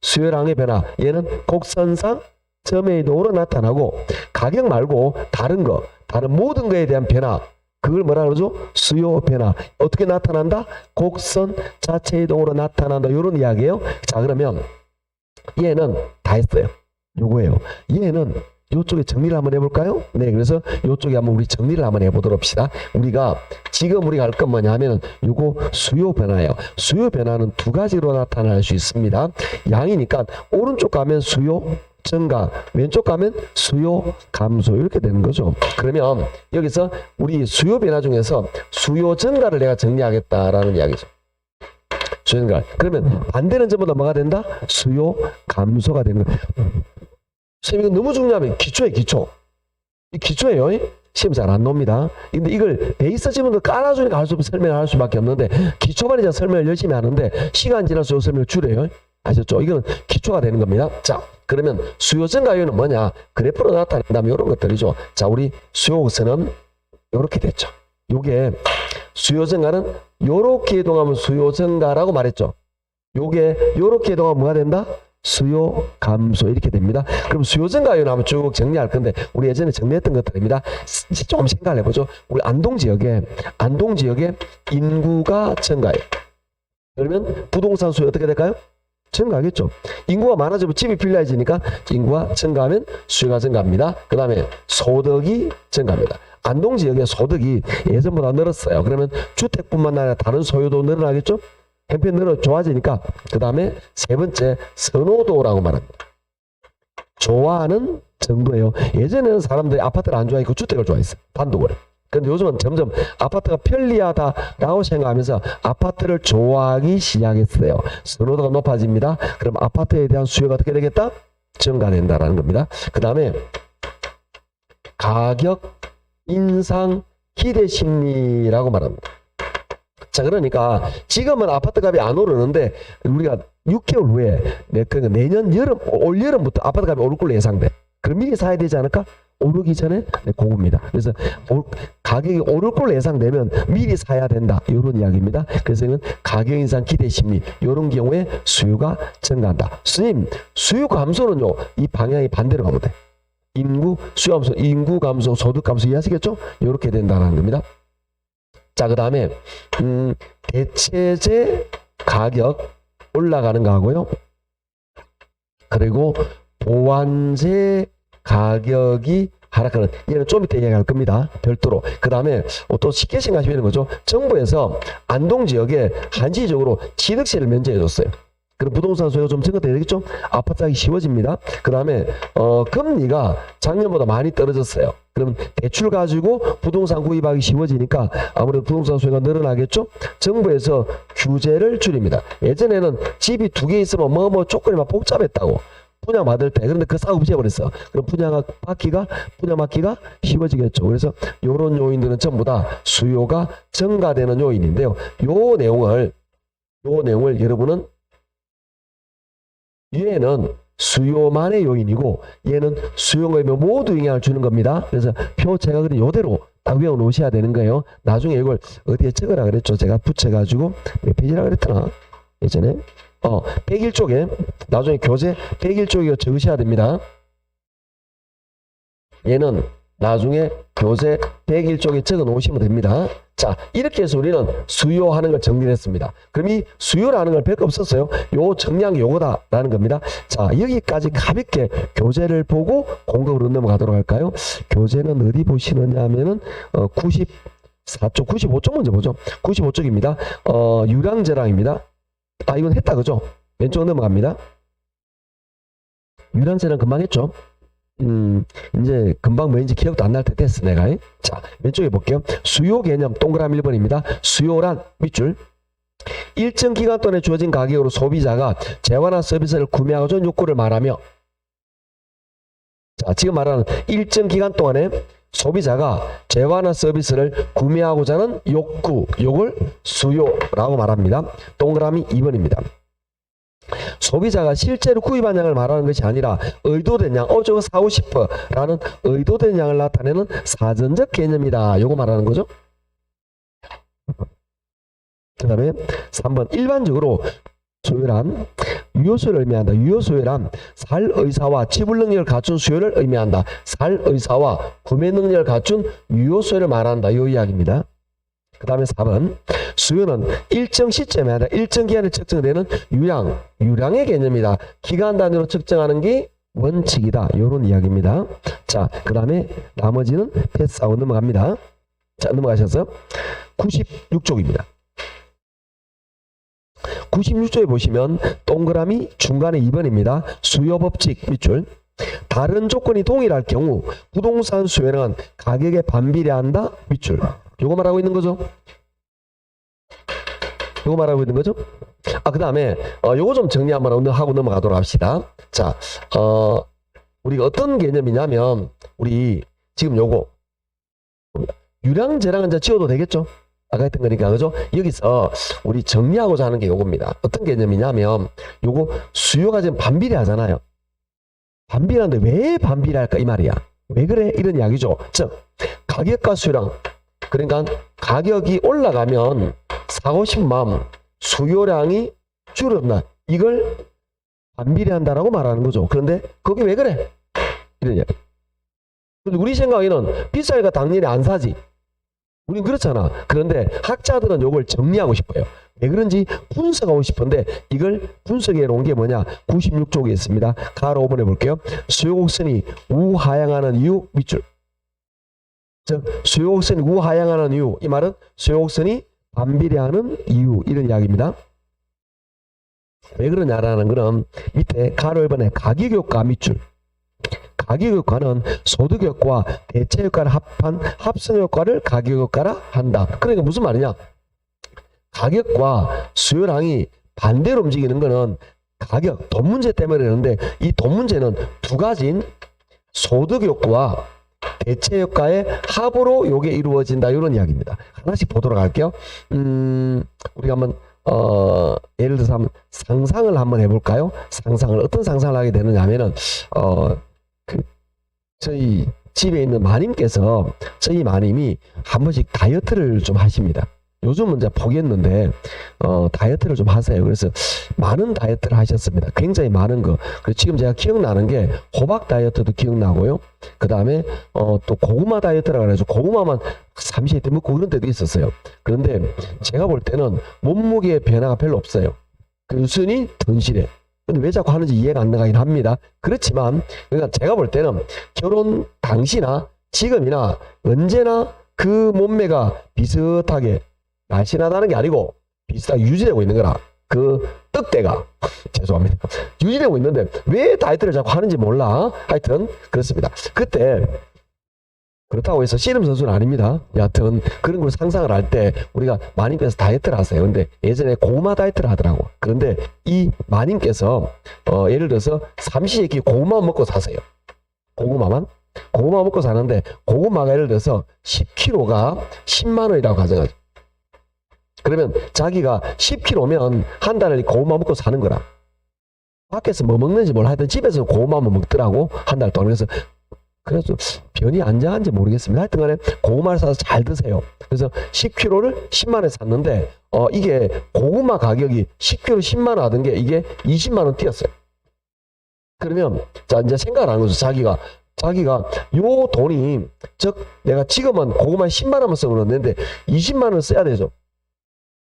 수요량의 변화. 얘는 곡선상 점의 이동으로 나타나고 가격 말고 다른 모든 거에 대한 변화. 그걸 뭐라 그러죠? 수요 변화. 어떻게 나타난다? 곡선 자체 이동으로 나타난다. 이런 이야기예요. 자, 그러면 얘는 다 했어요. 요거예요. 얘는 이쪽에 정리를 한번 해볼까요? 네, 그래서 이쪽에 한번 우리 정리를 한번 해보도록 합시다. 지금 우리가 할 건 뭐냐 하면 요거 수요 변화예요. 수요 변화는 두 가지로 나타날 수 있습니다. 양이니까 오른쪽 가면 수요 증가, 왼쪽 가면 수요 감소 이렇게 되는 거죠. 그러면 여기서 우리 수요 변화 중에서 수요 증가를 내가 정리하겠다라는 이야기죠. 수요 증가. 그러면 반대는 전부 다 뭐가 된다? 수요 감소가 되는 거예요. 선생님, 이거 너무 중요하면 기초예요, 기초. 이 기초예요. 시험 잘 안 나옵니다. 근데 이걸 베이스 지문을 깔아주니까 설명을 할 수밖에 없는데, 기초반에 제가 설명을 열심히 하는데, 시간 지나서 설명을 줄여요. 아셨죠? 이거는 기초가 되는 겁니다. 자, 그러면 수요 증가 요인은 뭐냐? 그래프로 나타낸다면 이런 것들이죠. 자, 우리 수요 곡선은 이렇게 됐죠. 요게 수요 증가는 요렇게 이동하면 수요 증가라고 말했죠. 요게 요렇게 이동하면 뭐가 된다? 수요 감소 이렇게 됩니다. 그럼 수요 증가 요인 한번 쭉 정리할 건데 우리 예전에 정리했던 것들입니다. 조금 생각을 해보죠. 우리 안동 지역에 인구가 증가해요. 그러면 부동산 수요 어떻게 될까요? 증가하겠죠. 인구가 많아지면 집이 필요해지니까 인구가 증가하면 수요가 증가합니다. 그 다음에 소득이 증가합니다. 안동 지역의 소득이 예전보다 늘었어요. 그러면 주택뿐만 아니라 다른 소유도 늘어나겠죠. 형편으로 좋아지니까 그 다음에 세 번째 선호도라고 말합니다. 좋아하는 정도예요. 예전에는 사람들이 아파트를 안 좋아했고 주택을 좋아했어요. 단독을. 그런데 요즘은 점점 아파트가 편리하다라고 생각하면서 아파트를 좋아하기 시작했어요. 선호도가 높아집니다. 그럼 아파트에 대한 수요가 어떻게 되겠다? 증가된다라는 겁니다. 그 다음에 가격 인상 기대 심리라고 말합니다. 자, 그러니까 지금은 아파트 값이 안 오르는데 우리가 6개월 후에 그러니까 내년 여름, 올 여름부터 아파트 값이 오를 걸로 예상돼. 그럼 미리 사야 되지 않을까? 오르기 전에 그겁니다. 그래서 가격이 오를 걸로 예상되면 미리 사야 된다. 이런 이야기입니다. 그래서 이건 가격 인상 기대 심리. 이런 경우에 수요가 증가한다. 스님, 수요 감소는요. 이 방향이 반대로 가면 돼. 수요 감소, 인구 감소, 소득 감소 이해하시겠죠? 이렇게 된다는 겁니다. 자, 그 다음에 대체재 가격 올라가는 거 하고요. 그리고 보완재 가격이 하락하는, 얘는 좀 이따 얘기할 겁니다. 별도로. 그 다음에 또 쉽게 생각하시면 되는 거죠. 정부에서 안동 지역에 한시적으로 취득세를 면제해줬어요. 그럼 부동산 수요가 좀 증가돼야 되겠죠? 아파트 하기 쉬워집니다. 그 다음에 금리가 작년보다 많이 떨어졌어요. 그럼 대출 가지고 부동산 구입하기 쉬워지니까 아무래도 부동산 수요가 늘어나겠죠? 정부에서 규제를 줄입니다. 예전에는 집이 2개 있으면 뭐 조건이 막 복잡했다고. 분양받을 때. 그런데 그 싹 없애버렸어. 그럼 분양받기가 쉬워지겠죠. 그래서 이런 요인들은 전부 다 수요가 증가되는 요인인데요. 요 내용을 여러분은 얘는 수요만의 요인이고 얘는 수요에 모두 영향을 주는 겁니다. 그래서 표 제가 그린 이대로 딱 외워 놓으셔야 되는 거예요. 나중에 이걸 어디에 적으라 그랬죠. 제가 붙여가지고 몇 페이지라 그랬더나 예전에 101쪽에 나중에 교재 101쪽에 적으셔야 됩니다. 얘는 나중에 교재 101쪽에 적어 놓으시면 됩니다. 자, 이렇게 해서 우리는 수요하는 걸 정리했습니다. 그럼 이 수요라는 걸 별거 없었어요. 요 정리한 게 요거다라는 겁니다. 자, 여기까지 가볍게 교재를 보고 공급으로 넘어가도록 할까요? 교재는 어디 보시느냐 하면은 94쪽, 95쪽 먼저 보죠. 95쪽입니다. 유량재량입니다. 아, 이건 했다 그죠? 왼쪽 넘어갑니다. 유량재량 금방 했죠? 이제 금방 뭐인지 기억도 안 날 때 됐어 내가. 자, 왼쪽에 볼게요. 수요 개념 동그라미 1번입니다. 수요란 밑줄 일정 기간 동안에 주어진 가격으로 소비자가 재화나 서비스를 구매하고자 하는 욕구를 말하며, 자, 지금 말하는 일정 기간 동안에 소비자가 재화나 서비스를 구매하고자 하는 욕구, 요걸 수요라고 말합니다. 동그라미 2번입니다. 소비자가 실제로 구입한 양을 말하는 것이 아니라 의도된 양, 저거 사고 싶어 라는 의도된 양을 나타내는 사전적 개념이다. 요거 말하는 거죠. 그 다음에 3번 일반적으로 수요란 유효수요를 의미한다. 유효수요란 살 의사와 지불 능력을 갖춘 수요를 의미한다. 살 의사와 구매 능력을 갖춘 유효수요를 말한다. 이 이야기입니다. 그 다음에 4번 수요는 일정 시점에 아니라 일정 기간에 측정되는 유량의 개념이다. 기간 단위로 측정하는 게 원칙이다. 요런 이야기입니다. 자, 그 다음에 나머지는 패스하고 넘어갑니다. 자, 넘어가셔서 96쪽입니다. 96쪽에 보시면 동그라미 중간에 2번입니다. 수요법칙 밑줄. 다른 조건이 동일할 경우 부동산 수요량은 가격에 반비례한다. 밑줄. 요거 말하고 있는 거죠? 요거 말하고 있는 거죠? 그 다음에 요거 좀 정리 한번 하고 넘어가도록 합시다. 자, 우리가 어떤 개념이냐면 우리 지금 요거 유량 재량은 이제 지워도 되겠죠? 아까 했던 거니까, 그죠? 여기서 우리 정리하고자 하는 게 요겁니다. 어떤 개념이냐면 요거 수요가 지금 반비례 하잖아요. 반비례하는데 왜 반비례할까 이 말이야. 왜 그래? 이런 이야기죠. 즉 가격과 수요량, 그러니까 가격이 올라가면 사고 싶은 마음, 수요량이 줄었나, 이걸 반비례한다라고 말하는 거죠. 그런데 그게 왜 그래? 이런 이야기. 근데 우리 생각에는 비싸니까 당연히 안 사지. 우린 그렇잖아. 그런데 학자들은 이걸 정리하고 싶어요. 왜 그런지 분석하고 싶은데 이걸 분석해 놓은 게 뭐냐? 96쪽에 있습니다. 가로 5번 해볼게요. 수요곡선이 우하향하는 이유 밑줄. 즉 수요곡선이 우하향하는 이유, 이 말은 수요곡선이 반비례하는 이유, 이런 이야기입니다. 왜 그러냐라는 거는 밑에 가로 1번에 가격효과 밑줄. 가격효과는 소득효과와 대체효과를 합한 합성효과를 가격효과라 한다. 그러니까 무슨 말이냐? 가격과 수요량이 반대로 움직이는 거는 가격, 돈 문제 때문에 그러는데 이 돈 문제는 두 가지인 소득효과와 대체효과의 합으로 요게 이루어진다. 이런 이야기입니다. 하나씩 보도록 할게요. 우리가 한번 예를 들어서 한번 상상을 한번 해볼까요? 상상을 어떤 상상을 하게 되느냐 하면은 저희 집에 있는 마님께서 저희 마님이 한 번씩 다이어트를 좀 하십니다. 요즘은 이제 포기했는데 다이어트를 좀 하세요. 그래서 많은 다이어트를 하셨습니다. 굉장히 많은 거. 그리고 지금 제가 기억나는 게 호박 다이어트도 기억나고요. 그 다음에 또 고구마 다이어트라고 해서 고구마만 삼시세끼 먹고 그런 때도 있었어요. 그런데 제가 볼 때는 몸무게의 변화가 별로 없어요. 순이 던실해. 근데 왜 자꾸 하는지 이해가 안 가긴 합니다. 그렇지만 그러니까 제가 볼 때는 결혼 당시나 지금이나 언제나 그 몸매가 비슷하게 날씬하다는 게 아니고 비슷하게 유지되고 있는 거라. 그 떡대가 죄송합니다. 유지되고 있는데 왜 다이어트를 자꾸 하는지 몰라. 하여튼 그렇습니다. 그때 그렇다고 해서 씨름 선수는 아닙니다. 여하튼 그런 걸 상상을 할 때 우리가 마님께서 다이어트를 하세요. 근데 예전에 고구마 다이어트를 하더라고. 그런데 이 마님께서 예를 들어서 삼시세끼 고구마 먹고 사세요. 고구마 먹고 사는데 고구마가 예를 들어서 10kg가 10만 원이라고 가정하죠. 그러면 자기가 10kg면 한 달에 고구마 먹고 사는 거라. 밖에서 뭐 먹는지 몰라. 하여튼 집에서 고구마만 먹더라고. 한 달 동안. 그래서 변이 안정한지 모르겠습니다. 하여튼 간에 고구마를 사서 잘 드세요. 그래서 10kg를 10만 원에 샀는데 이게 고구마 가격이 10kg 10만 원 하던 게 이게 20만 원 뛰었어요. 그러면 자 이제 생각을 하는 거죠. 자기가 요 돈이 즉 내가 지금은 고구마 10만 원만 쓰고 그러는데 20만 원을 써야 되죠.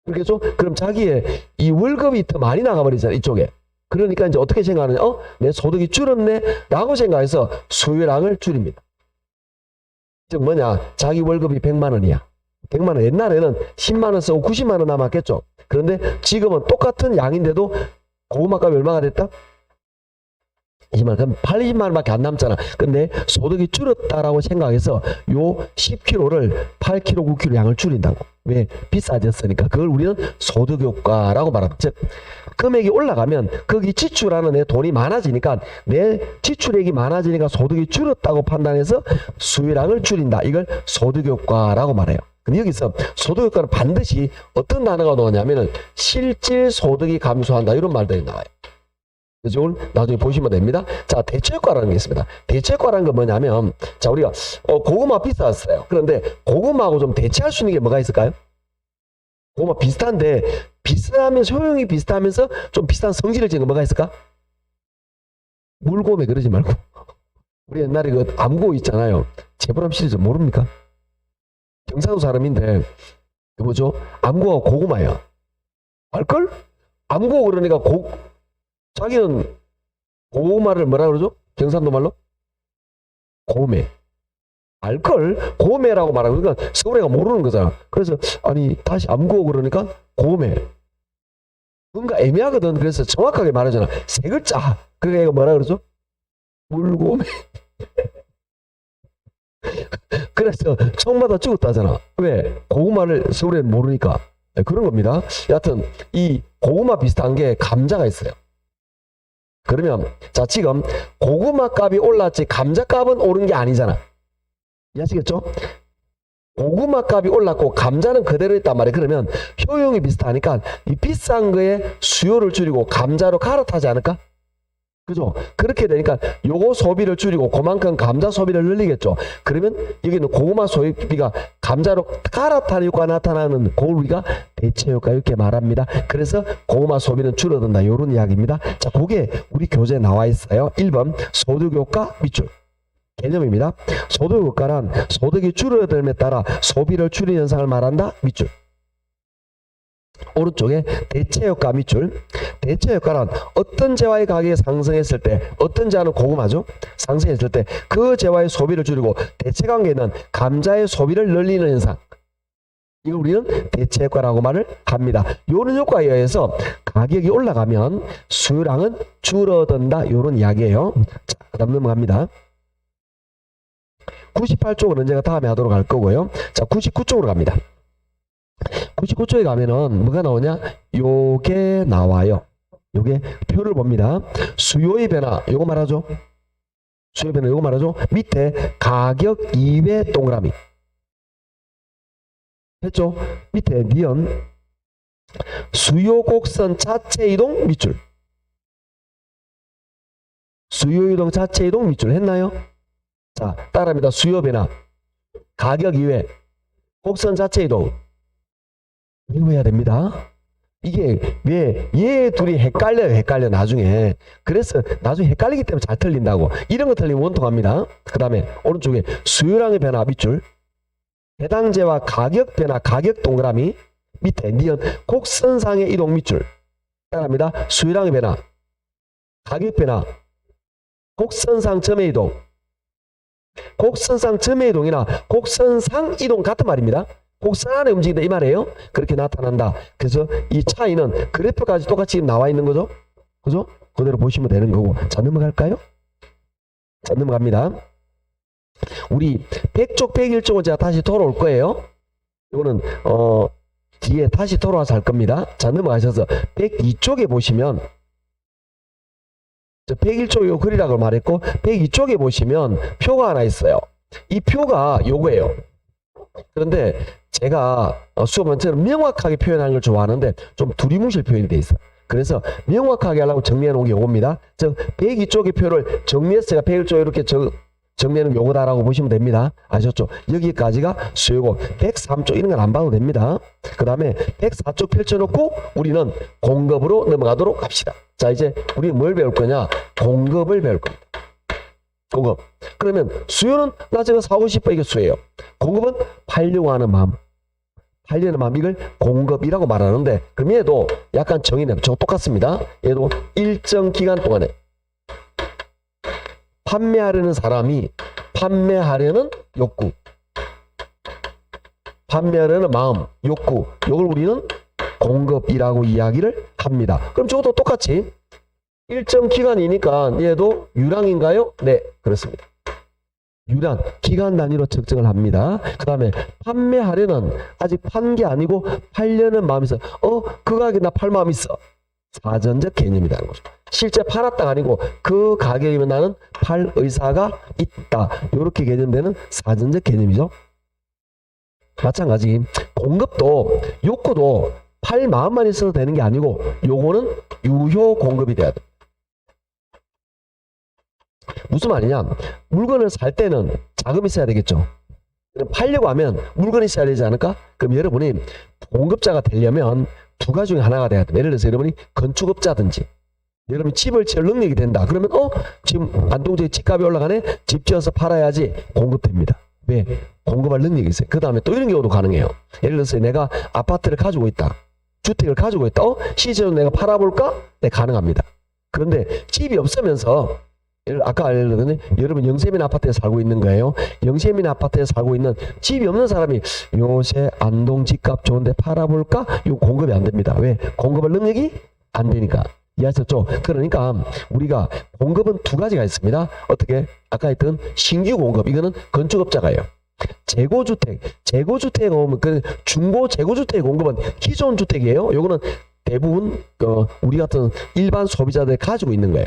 그렇겠죠? 그럼 자기의 이 월급이 더 많이 나가버리잖아요. 이쪽에. 그러니까 이제 어떻게 생각하느냐? 내 소득이 줄었네? 라고 생각해서 수요량을 줄입니다. 즉 뭐냐? 자기 월급이 100만 원이야. 100만 원. 옛날에는 10만 원 쓰고 90만 원 남았겠죠. 그런데 지금은 똑같은 양인데도 고구마 값이 얼마가 됐다? 20만 원. 그럼 80만 원밖에 안 남잖아. 근데 소득이 줄었다라고 생각해서 요 10kg를 8kg, 9kg 양을 줄인다고. 왜? 비싸졌으니까. 그걸 우리는 소득효과라고 말합니다. 즉 금액이 올라가면 거기 지출하는 내 돈이 많아지니까 내 지출액이 많아지니까 소득이 줄었다고 판단해서 수요량을 줄인다. 이걸 소득효과라고 말해요. 근데 여기서 소득효과는 반드시 어떤 단어가 나오냐면은 실질 소득이 감소한다. 이런 말들이 나와요. 그래서 이걸 나중에 보시면 됩니다. 자, 대체효과라는 게 있습니다. 대체효과라는 건 뭐냐면, 자, 우리가 고구마 비쌌어요. 그런데 고구마하고 좀 대체할 수 있는 게 뭐가 있을까요? 고구마 비슷한데 비슷하면서 효용이 비슷하면서 좀 비슷한 성질을 지닌 거 뭐가 있을까? 물고매 그러지 말고 우리 옛날에 그 암고 있잖아요. 재보람 시리즈 모릅니까? 경상도 사람인데 그 뭐죠? 암고가 고구마야. 알걸? 암고 그러니까 자기는 고구마를 뭐라 그러죠? 경상도 말로? 고매. 알걸? 고매라고 말하고, 그러니까 서울애가 모르는 거잖아. 그래서, 아니, 다시 암구어 그러니까, 고매. 뭔가 애매하거든. 그래서 정확하게 말하잖아. 세 글자. 그러니까 얘가 뭐라 그러죠? 물고매. 그래서 청마다 죽었다잖아. 왜? 고구마를 서울에는 모르니까. 네, 그런 겁니다. 여하튼 이 고구마 비슷한 게 감자가 있어요. 그러면 자, 지금 고구마 값이 올랐지 감자 값은 오른 게 아니잖아. 이해하시겠죠? 고구마 값이 올랐고 감자는 그대로 있단 말이에요. 그러면 효용이 비슷하니까 이 비싼 거에 수요를 줄이고 감자로 갈아타지 않을까? 그죠? 그렇게 되니까 요거 소비를 줄이고 그만큼 감자 소비를 늘리겠죠. 그러면 여기는 고구마 소비가 감자로 갈아타는 효과가 나타나는 그걸 우리가 대체 효과 이렇게 말합니다. 그래서 고구마 소비는 줄어든다. 이런 이야기입니다. 자, 그게 우리 교재에 나와 있어요. 1번 소득 효과 밑줄. 개념입니다. 소득 효과란 소득이 줄어들음에 따라 소비를 줄이는 현상을 말한다. 밑줄. 오른쪽에 대체 효과 밑줄. 대체 효과란 어떤 재화의 가격이 상승했을 때, 어떤 재화는 고구마죠? 상승했을 때 그 재화의 소비를 줄이고 대체 관계는 감자의 소비를 늘리는 현상. 이걸 우리는 대체 효과라고 말을 합니다. 이런 효과에 의해서 가격이 올라가면 수요량은 줄어든다. 이런 이야기예요. 자, 그 다음 넘어갑니다. 98쪽은 언제가 다음에 하도록 할 거고요. 자, 99쪽으로 갑니다. 99쪽에 가면은 뭐가 나오냐? 요게 나와요. 요게 표를 봅니다. 수요의 변화, 요거 말하죠? 수요 변화, 요거 말하죠? 밑에 가격 이외 동그라미. 했죠? 밑에 니은 수요 곡선 자체 이동 밑줄. 수요 이동 자체 이동 밑줄 했나요? 자, 따라합니다. 수요 변화, 가격 이외, 곡선 자체 이동. 외워야 됩니다. 이게 왜 얘 둘이 헷갈려 나중에. 그래서 나중에 헷갈리기 때문에 잘 틀린다고. 이런 거 틀리면 원통합니다. 그 다음에 오른쪽에 수요량의 변화 밑줄, 해당재와 가격 변화 가격 동그라미, 밑에 니은 곡선상의 이동 밑줄. 따라합니다. 수요량의 변화, 가격 변화, 곡선상 점의 이동. 곡선상 점의 이동이나 곡선상 이동 같은 말입니다. 곡선 안에 움직인다 이 말이에요. 그렇게 나타난다. 그래서 이 차이는 그래프까지 똑같이 나와 있는 거죠. 그죠? 그대로 보시면 되는 거고. 자, 넘어갈까요? 자, 넘어갑니다. 우리 100쪽 101쪽은 제가 다시 돌아올 거예요. 이거는 뒤에 다시 돌아와서 할 겁니다. 자, 넘어가셔서 102쪽에 보시면 101쪽 요 글이라고 말했고 102쪽에 보시면 표가 하나 있어요. 이 표가 요거예요. 그런데 제가 수업은 저는 명확하게 표현하는 걸 좋아하는데 좀 두리뭉실 표현이 돼 있어요. 그래서 명확하게 하려고 정리해 놓은 게 요겁니다. 즉 102쪽의 표를 정리해서 제가 101쪽에 이렇게 정리하는 요거다라고 보시면 됩니다. 아셨죠? 여기까지가 수요고 103쪽 이런 건 안 봐도 됩니다. 그 다음에 104쪽 펼쳐놓고 우리는 공급으로 넘어가도록 합시다. 자, 이제 우리는 뭘 배울 거냐? 공급을 배울 겁니다. 공급. 그러면 수요는 나 제가 사고 싶어 이게 수요예요. 공급은 팔려고 하는 마음. 팔려는 마음 이걸 공급이라고 말하는데 그럼 얘도 약간 정의는 저 똑같습니다. 얘도 일정 기간 동안에 판매하려는 사람이 판매하려는 욕구, 판매하려는 마음, 욕구, 이걸 우리는 공급이라고 이야기를 합니다. 그럼 저것도 똑같이 일정 기간이니까 얘도 유량인가요? 네, 그렇습니다. 유량, 기간 단위로 측정을 합니다. 그 다음에 판매하려는 아직 판 게 아니고 팔려는 마음이 있어. 그 가격에 나 팔 마음 있어. 사전적 개념이라는 거죠. 실제 팔았다가 아니고 그 가격이면 나는 팔 의사가 있다. 이렇게 개념되는 사전적 개념이죠. 마찬가지 공급도 욕구도 팔 마음만 있어도 되는 게 아니고 요거는 유효 공급이 돼야 돼. 무슨 말이냐? 물건을 살 때는 자금이 있어야 되겠죠. 팔려고 하면 물건이 있어야 되지 않을까? 그럼 여러분이 공급자가 되려면 두 가지 중에 하나가 돼야 돼. 예를 들어서 여러분이 건축업자든지 여러분이 집을 지을 능력이 된다. 그러면 지금 안동지에 집값이 올라가네. 집 지어서 팔아야지 공급됩니다. 왜? 공급할 능력이 있어요. 그 다음에 또 이런 경우도 가능해요. 예를 들어서 내가 아파트를 가지고 있다. 주택을 가지고 있다. 시세로 내가 팔아볼까? 네, 가능합니다. 그런데 집이 없으면서 아까 예를 들면 여러분 영세민 아파트에 살고 있는 거예요. 영세민 아파트에 살고 있는 집이 없는 사람이 요새 안동 집값 좋은데 팔아볼까? 이거 공급이 안 됩니다. 왜? 공급할 능력이 안 되니까. 이해하셨죠? 그러니까 우리가 공급은 두 가지가 있습니다. 어떻게? 아까 했던 신규 공급, 이거는 건축업자가요. 재고주택에 오면 그 중고 재고주택 공급은 기존 주택이에요. 요거는 대부분 우리 같은 일반 소비자들이 가지고 있는 거예요.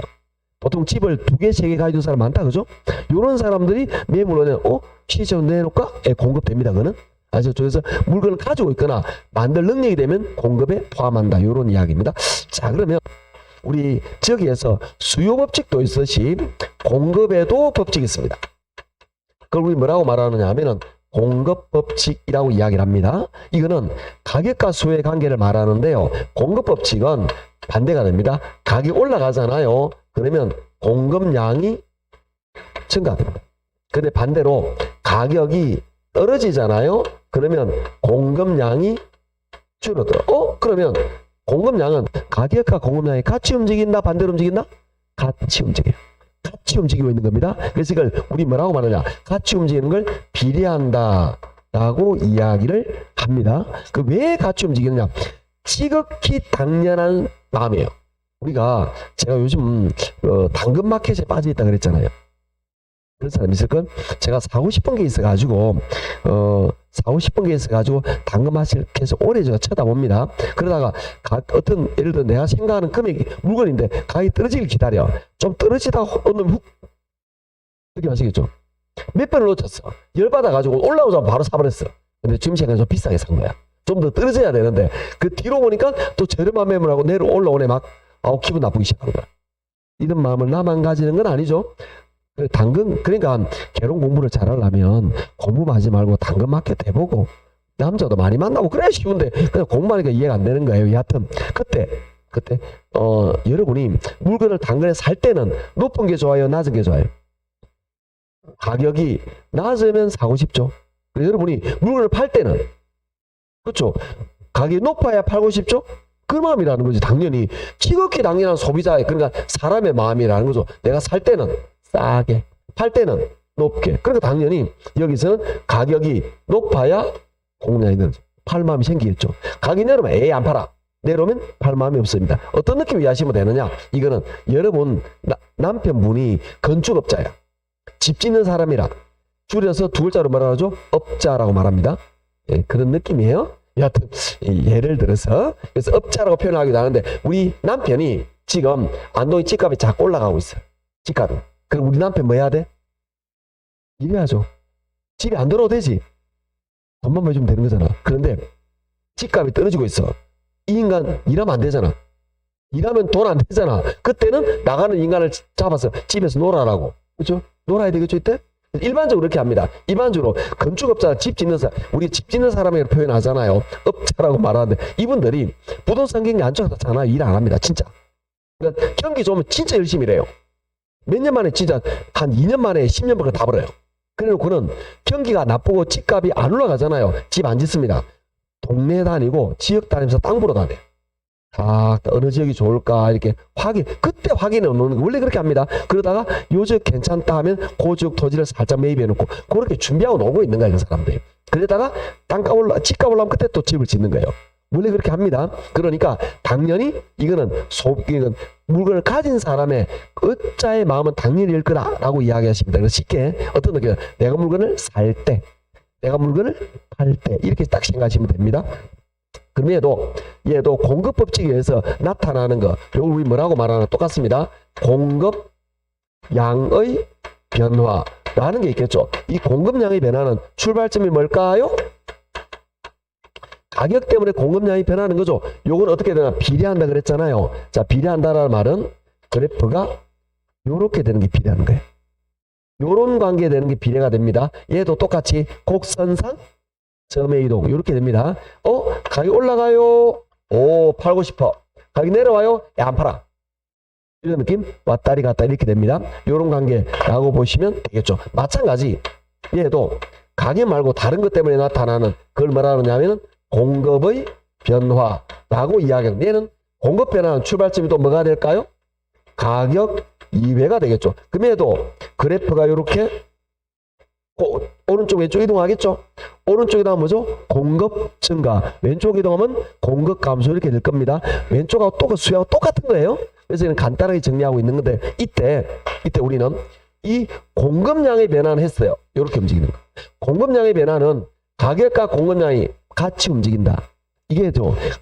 보통 집을 2개, 3개 가지고 있는 사람 많다, 그죠? 요런 사람들이 매물로 시세로 내놓을까? 예, 공급됩니다, 그거는. 아시죠? 그래서 물건을 가지고 있거나 만들 능력이 되면 공급에 포함한다. 요런 이야기입니다. 자, 그러면 우리 저기에서 수요 법칙도 있듯이 공급에도 법칙이 있습니다. 그걸 우리 뭐라고 말하느냐 하면은 공급 법칙이라고 이야기를 합니다. 이거는 가격과 수요의 관계를 말하는데요. 공급 법칙은 반대가 됩니다. 가격이 올라가잖아요. 그러면 공급량이 증가됩니다. 근데 반대로 가격이 떨어지잖아요. 그러면 공급량이 줄어들어. 그러면 공급량은 가격과 공급량이 같이 움직인다, 반대로 움직인다? 같이 움직여요. 같이 움직이고 있는 겁니다. 그래서 이걸 우리 뭐라고 말하냐? 같이 움직이는 걸 비례한다 라고 이야기를 합니다. 그 왜 같이 움직이느냐? 지극히 당연한 마음이에요. 제가 요즘 당근마켓에 빠져있다 그랬잖아요. 그런 사람 있을 건 제가 사고 싶은 게 있어가지고 당근마켓에서 오래 제가 쳐다봅니다. 그러다가 어떤 예를 들어 내가 생각하는 금액 물건인데 가격이 떨어지길 기다려. 좀 떨어지다가 어느 훅 그렇게 아시겠죠? 몇 번을 놓쳤어. 열받아가지고 올라오자마자 바로 사버렸어. 근데 지금 시간에 좀 비싸게 산 거야. 좀 더 떨어져야 되는데 그 뒤로 보니까 또 저렴한 매물하고 내려 올라오네. 막 기분 나쁘기 시작하는 거야. 이런 마음을 나만 가지는 건 아니죠. 그러니까 결혼 공부를 잘하려면 공부만 하지 말고 당근마켓 해보고 남자도 많이 만나고 그래야 쉬운데 그냥 공부하니까 이해가 안 되는 거예요. 여하튼 그때 여러분이 물건을 당근에 살 때는 높은 게 좋아요, 낮은 게 좋아요? 가격이 낮으면 사고 싶죠. 그래서 여러분이 물건을 팔 때는 그렇죠. 가격이 높아야 팔고 싶죠. 그 마음이라는 거지. 당연히 지극히 당연한 소비자의, 그러니까 사람의 마음이라는 거죠. 내가 살 때는 싸게, 팔 때는 높게. 그러니까 당연히 여기서는 가격이 높아야 공량이 늘어져. 팔 마음이 생기겠죠. 가격이 내려오면 에이 안 팔아. 내려오면 팔 마음이 없습니다. 어떤 느낌 이해하시면 되느냐? 이거는 여러분 남편분이 건축업자야. 집 짓는 사람이라 줄여서 두 글자로 뭐라 하죠? 업자라고 말합니다. 예, 그런 느낌이에요. 여하튼 예를 들어서 그래서 업자라고 표현하기도 하는데 우리 남편이 지금 안동의 집값이 자꾸 올라가고 있어요. 집값이. 그럼 우리 남편 뭐 해야 돼? 일해야죠. 집이 안 들어도 되지. 돈만 벌주면 되는 거잖아. 그런데 집값이 떨어지고 있어. 이 인간 일하면 안 되잖아. 일하면 돈 안 되잖아. 그때는 나가는 인간을 잡아서 집에서 놀아라고. 그렇죠? 놀아야 되겠죠 이때? 일반적으로 그렇게 합니다. 일반적으로 건축업자, 집 짓는 사람, 우리 집 짓는 사람이라고 표현하잖아요. 업자라고 말하는데 이분들이 부동산 경기 안 좋잖아요. 일 안 합니다. 진짜. 그러니까 경기 좋으면 진짜 열심히 일해요. 몇 년 만에 진짜 한 2년 만에 10년 벌어 다 벌어요. 그래놓고는 경기가 나쁘고 집값이 안 올라가잖아요. 집 안 짓습니다. 동네 다니고 지역 다니면서 땅 보러 다녀요. 어느 지역이 좋을까 이렇게 그때 확인해 놓는 거 원래 그렇게 합니다. 그러다가 요 지역 괜찮다 하면 그 지역 토지를 살짝 매입해 놓고 그렇게 준비하고 놀고 있는 거예요, 그 사람들이. 그러다가 집값 올라오면 그때 또 집을 짓는 거예요. 원래 그렇게 합니다. 그러니까 당연히 이거는 물건을 가진 사람의 업자의 마음은 당연히 일 거다라고 이야기하십니다. 그래서 쉽게 어떤 느낌? 내가 물건을 살 때, 내가 물건을 팔 때 이렇게 딱 생각하시면 됩니다. 그럼 얘도 공급 법칙에 의해서 나타나는 거. 요거 우리 뭐라고 말하나 똑같습니다. 공급 양의 변화라는 게 있겠죠. 이 공급량의 변화는 출발점이 뭘까요? 가격 때문에 공급량이 변하는 거죠. 요건 어떻게 되나? 비례한다 그랬잖아요. 자, 비례한다라는 말은 그래프가 요렇게 되는 게 비례하는 거예요. 요런 관계 되는 게 비례가 됩니다. 얘도 똑같이 곡선상 점의 이동 이렇게 됩니다. 가격이 올라가요. 팔고 싶어. 가격이 내려와요. 안 팔아. 이런 느낌? 왔다리 갔다리 이렇게 됩니다. 이런 관계라고 보시면 되겠죠. 마찬가지 얘도 가격 말고 다른 것 때문에 나타나는 그걸 뭐라 하느냐면 공급의 변화라고 이야기합니다. 얘는 공급 변화는 출발점이 또 뭐가 될까요? 가격 2배가 되겠죠. 그럼에도 그래프가 이렇게 오른쪽 왼쪽 이동하겠죠. 오른쪽 이동하면 뭐죠? 공급 증가. 왼쪽 이동하면 공급 감소 이렇게 될 겁니다. 왼쪽하고 또 그 수하고 똑같은 거예요. 그래서 이는 간단하게 정리하고 있는 건데 이때 우리는 이 공급량의 변화는 했어요. 이렇게 움직이는 거. 공급량의 변화는 가격과 공급량이 같이 움직인다. 이게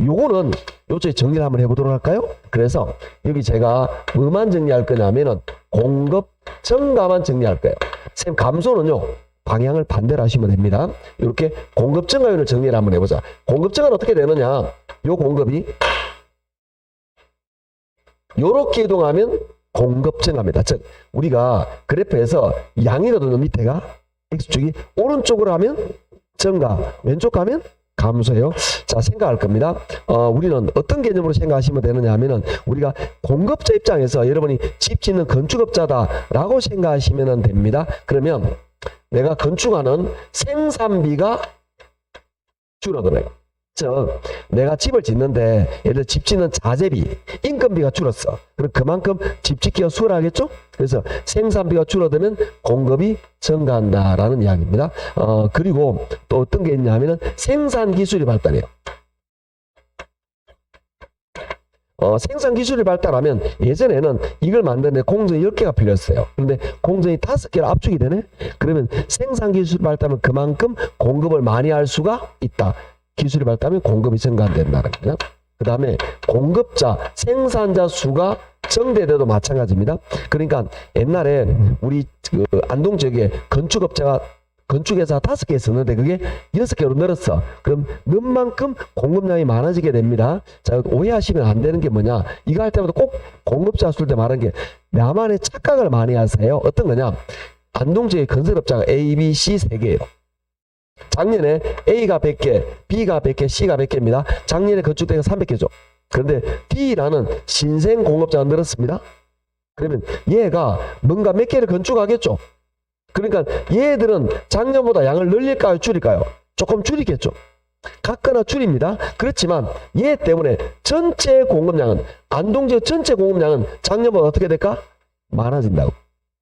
요거는 요쪽에 정리를 한번 해보도록 할까요? 그래서 여기 제가 뭐만 정리할 거냐면은 공급 증가만 정리할 거예요. 쌤 감소는요 방향을 반대로 하시면 됩니다. 이렇게 공급 증가율을 정리를 한번 해보자. 공급 증가는 어떻게 되느냐? 요 공급이 요렇게 이동하면 공급 증가입니다. 즉 우리가 그래프에서 양이거든요. 밑에가 X축이 오른쪽으로 하면 증가, 왼쪽 가면 감소해요. 자, 생각할 겁니다. 우리는 어떤 개념으로 생각하시면 되느냐 하면은 우리가 공급자 입장에서 여러분이 집 짓는 건축업자다라고 생각하시면 됩니다. 그러면 내가 건축하는 생산비가 줄어들어요. 즉 내가 집을 짓는데 예를 들어 집 짓는 자재비, 인건비가 줄었어. 그럼 그만큼 집 짓기가 수월하겠죠? 그래서 생산비가 줄어들면 공급이 증가한다라는 이야기입니다. 그리고 또 어떤 게 있냐면은 생산 기술이 발달해요. 생산 기술이 발달하면 예전에는 이걸 만드는데 공정이 10개가 필요했어요. 그런데 공정이 5개로 압축이 되네? 그러면 생산 기술이 발달하면 그만큼 공급을 많이 할 수가 있다. 기술이 발달하면 공급이 증가한다는 거죠. 그 다음에 공급자, 생산자 수가 증대돼도 마찬가지입니다. 그러니까 옛날에 우리 그 안동 지역에 건축회사 5개 있었는데 그게 6개로 늘었어. 그럼 는 만큼 공급량이 많아지게 됩니다. 자, 오해하시면 안 되는 게 뭐냐. 이거 할 때마다 꼭 공급자 수를 때 말하는 게 나만의 착각을 많이 하세요. 어떤 거냐. 안동 지역의 건설업자가 A, B, C 3개예요. 작년에 A가 100개, B가 100개, C가 100개입니다. 작년에 건축대가 300개죠. 그런데 D라는 신생 공급자가 늘었습니다. 그러면 얘가 뭔가 몇 개를 건축하겠죠. 그러니까 얘들은 작년보다 양을 늘릴까요? 줄일까요? 조금 줄이겠죠. 같거나 줄입니다. 그렇지만 얘 때문에 전체 공급량은 안동지역 전체 공급량은 작년보다 어떻게 될까? 많아진다고.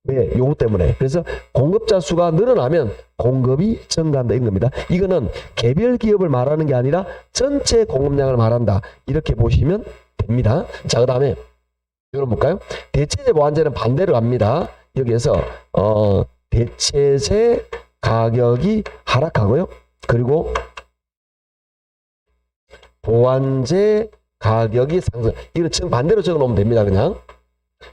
왜? 요거 때문에. 그래서 공급자 수가 늘어나면 공급이 증가한다 이런 겁니다. 이거는 개별 기업을 말하는 게 아니라 전체 공급량을 말한다. 이렇게 보시면 됩니다. 자, 그 다음에 이걸 볼까요? 대체재 보완재는 반대로 갑니다. 여기에서 대체재 가격이 하락하고요. 그리고 보완재 가격이 상승. 이거 지금 반대로 적어 놓으면 됩니다. 그냥.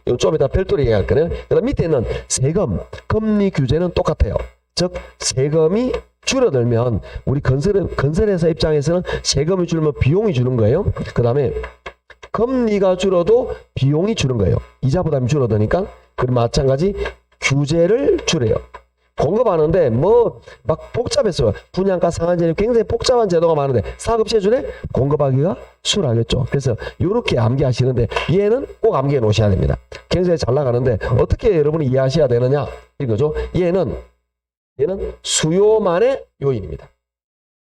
요 좀 이따 별도로 얘기할 거예요. 그다음 밑에는 세금, 금리 규제는 똑같아요. 즉 세금이 줄어들면 우리 건설회사 입장에서는 세금이 줄면 비용이 주는 거예요. 그 다음에 금리가 줄어도 비용이 주는 거예요. 이자 부담이 줄어드니까. 그리고 마찬가지 규제를 줄여요. 공급하는데 뭐 막 복잡했어요. 분양가 상한제는 굉장히 복잡한 제도가 많은데 사급시에 주네? 공급하기가 수월하겠죠. 그래서 이렇게 암기하시는데 얘는 꼭 암기해 놓으셔야 됩니다. 굉장히 잘 나가는데 어떻게 여러분이 이해하셔야 되느냐 이거죠. 얘는 수요만의 요인입니다.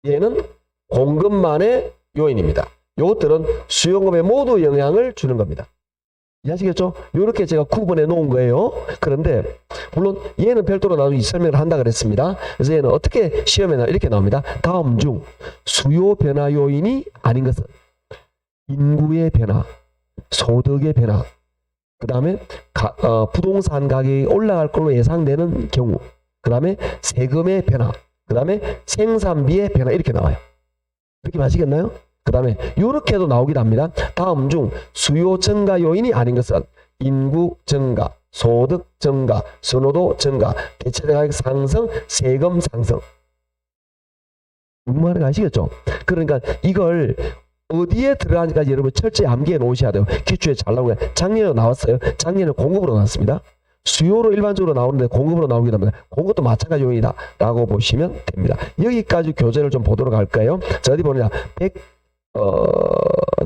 얘는 공급만의 요인입니다. 이것들은 수요공급에 모두 영향을 주는 겁니다. 이해하시겠죠? 이렇게 제가 구분해 놓은 거예요. 그런데 물론 얘는 별도로 나중에 설명을 한다 그랬습니다. 그래서 얘는 어떻게 시험에 이렇게 나옵니다. 다음 중 수요 변화 요인이 아닌 것은 인구의 변화, 소득의 변화, 그 다음에 부동산 가격이 올라갈 걸로 예상되는 경우, 그 다음에 세금의 변화, 그 다음에 생산비의 변화 이렇게 나와요. 이렇게 아시겠나요? 그 다음에 이렇게도 나오기도 합니다. 다음 중 수요 증가 요인이 아닌 것은 인구 증가, 소득 증가, 선호도 증가, 대체재 가격 상승, 세금 상승. 무슨 말인지 아시겠죠? 그러니까 이걸 어디에 들어가는지까지 여러분 철저히 암기해 놓으셔야 돼요. 기초에 잘 나오고요. 작년에 나왔어요. 작년에 공급으로 나왔습니다. 수요로 일반적으로 나오는데 공급으로 나오기도 합니다. 공급도 마찬가지 요인이다 라고 보시면 됩니다. 여기까지 교재를 좀 보도록 할까요? 자, 어디 보느냐.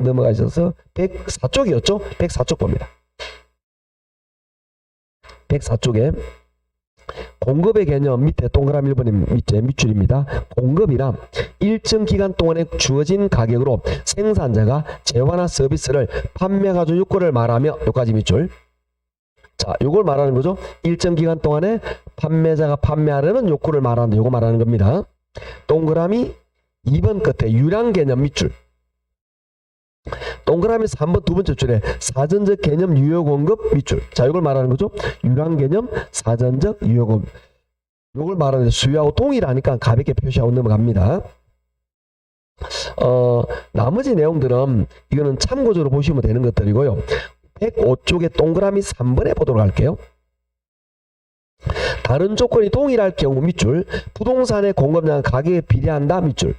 넘어가셔서 104쪽이었죠? 104쪽 봅니다. 104쪽에 공급의 개념 밑에 동그라미 1번의 밑에 밑줄입니다. 공급이란 일정 기간 동안에 주어진 가격으로 생산자가 재화나 서비스를 판매가지고 요건을 말하며 여기까지 밑줄. 자, 요걸 말하는 거죠. 일정 기간 동안에 판매자가 판매하려는 욕구를 말하는 요거 말하는 겁니다. 동그라미 2번 끝에 유량 개념 밑줄. 동그라미 3번 두 번째 줄에 사전적 개념 유효 공급 밑줄. 자, 이걸 말하는 거죠. 유량 개념 사전적 유효 공급. 요걸 말하는데 수요하고 동일하니까 가볍게 표시하고 넘어갑니다. 나머지 내용들은 이거는 참고적으로 보시면 되는 것들이고요. 105쪽에 동그라미 3번에 보도록 할게요. 다른 조건이 동일할 경우 밑줄. 부동산의 공급량 가격에 비례한다 밑줄.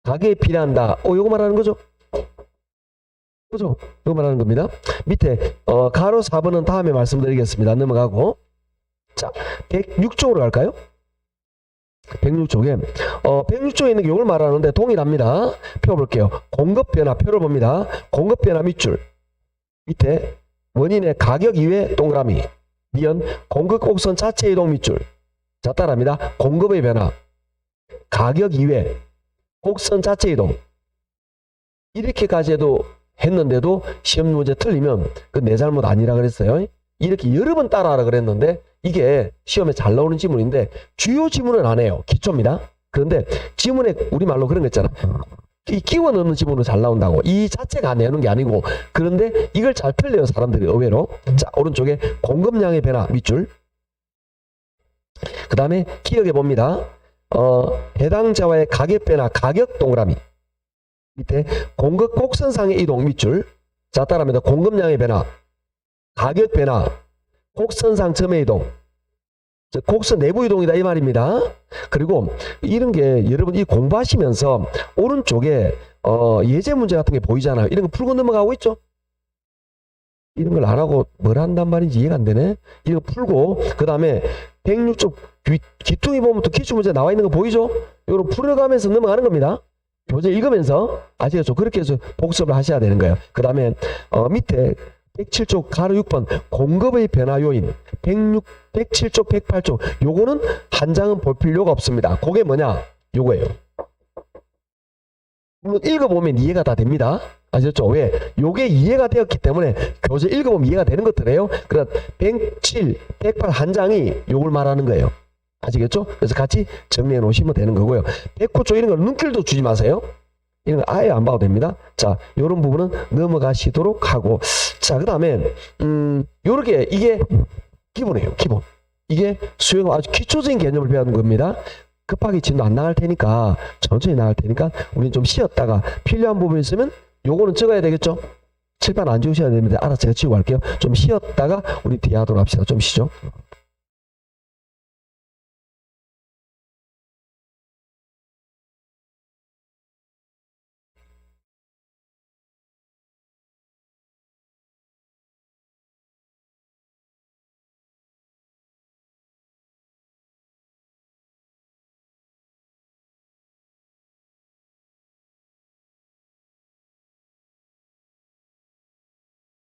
가격에 비례한다. 요거 말하는 거죠. 그죠? 이거 말하는 겁니다. 밑에 가로 4번은 다음에 말씀드리겠습니다. 넘어가고. 자, 106쪽으로 갈까요? 106쪽에 106쪽에 있는 게 이걸 말하는데 동일합니다. 표 볼게요. 공급 변화 표를 봅니다. 공급 변화 밑줄. 밑에 원인의 가격 이외 동그라미. 니은 공급 곡선 자체 이동 밑줄. 자, 따라합니다. 공급의 변화. 가격 이외 곡선 자체 이동. 이렇게까지 해도 했는데도 시험 문제 틀리면 그 내 잘못 아니라 그랬어요. 이렇게 여러 번 따라하라 그랬는데 이게 시험에 잘 나오는 지문인데 주요 지문은 안 해요. 기초입니다. 그런데 지문에 우리말로 그런 거 있잖아. 이 끼워 넣는 지문은 잘 나온다고. 이 자체가 안 내는 게 아니고 그런데 이걸 잘 틀려요. 사람들이 의외로. 자, 오른쪽에 공급량의 변화 밑줄. 그 다음에 기억해 봅니다. 해당자와의 가격 변화 가격 동그라미. 밑에 공급 곡선상의 이동 밑줄. 자, 따라합니다. 공급량의 변화, 가격 변화, 곡선상 점의 이동. 곡선 내부 이동이다 이 말입니다. 그리고 이런 게 여러분 이 공부하시면서 오른쪽에 예제 문제 같은 게 보이잖아요. 이런 거 풀고 넘어가고 있죠. 이런 걸 안 하고 뭘 한단 말인지 이해가 안 되네. 이거 풀고 그 다음에 106쪽 기퉁이 보면 또 기출 문제 나와 있는 거 보이죠? 이거 풀어가면서 넘어가는 겁니다. 교재 읽으면서 아시겠죠? 그렇게 해서 복습을 하셔야 되는 거예요. 그 다음에 밑에 107쪽 가로 6번 공급의 변화 요인 107쪽 108쪽 요거는 한 장은 볼 필요가 없습니다. 그게 뭐냐? 요거예요. 물론 읽어보면 이해가 다 됩니다. 아시겠죠? 왜? 요게 이해가 되었기 때문에 교재 읽어보면 이해가 되는 것들이에요. 그래서 107, 108 한 장이 요걸 말하는 거예요. 아시겠죠? 그래서 같이 정리해 놓으시면 되는 거고요. 109쪽 이런 거 눈길도 주지 마세요. 이런 거 아예 안 봐도 됩니다. 자, 요런 부분은 넘어가시도록 하고. 자, 그 다음에, 요렇게, 이게 기본이에요, 기본. 이게 수행 아주 기초적인 개념을 배우는 겁니다. 급하게 진도 안 나갈 테니까, 천천히 나갈 테니까, 우리는 좀 쉬었다가 필요한 부분이 있으면 요거는 적어야 되겠죠? 칠판 안 지우셔야 되는데, 알아서 제가 지우고 갈게요. 좀 쉬었다가 우리 뒤에 하도록 합시다. 좀 쉬죠.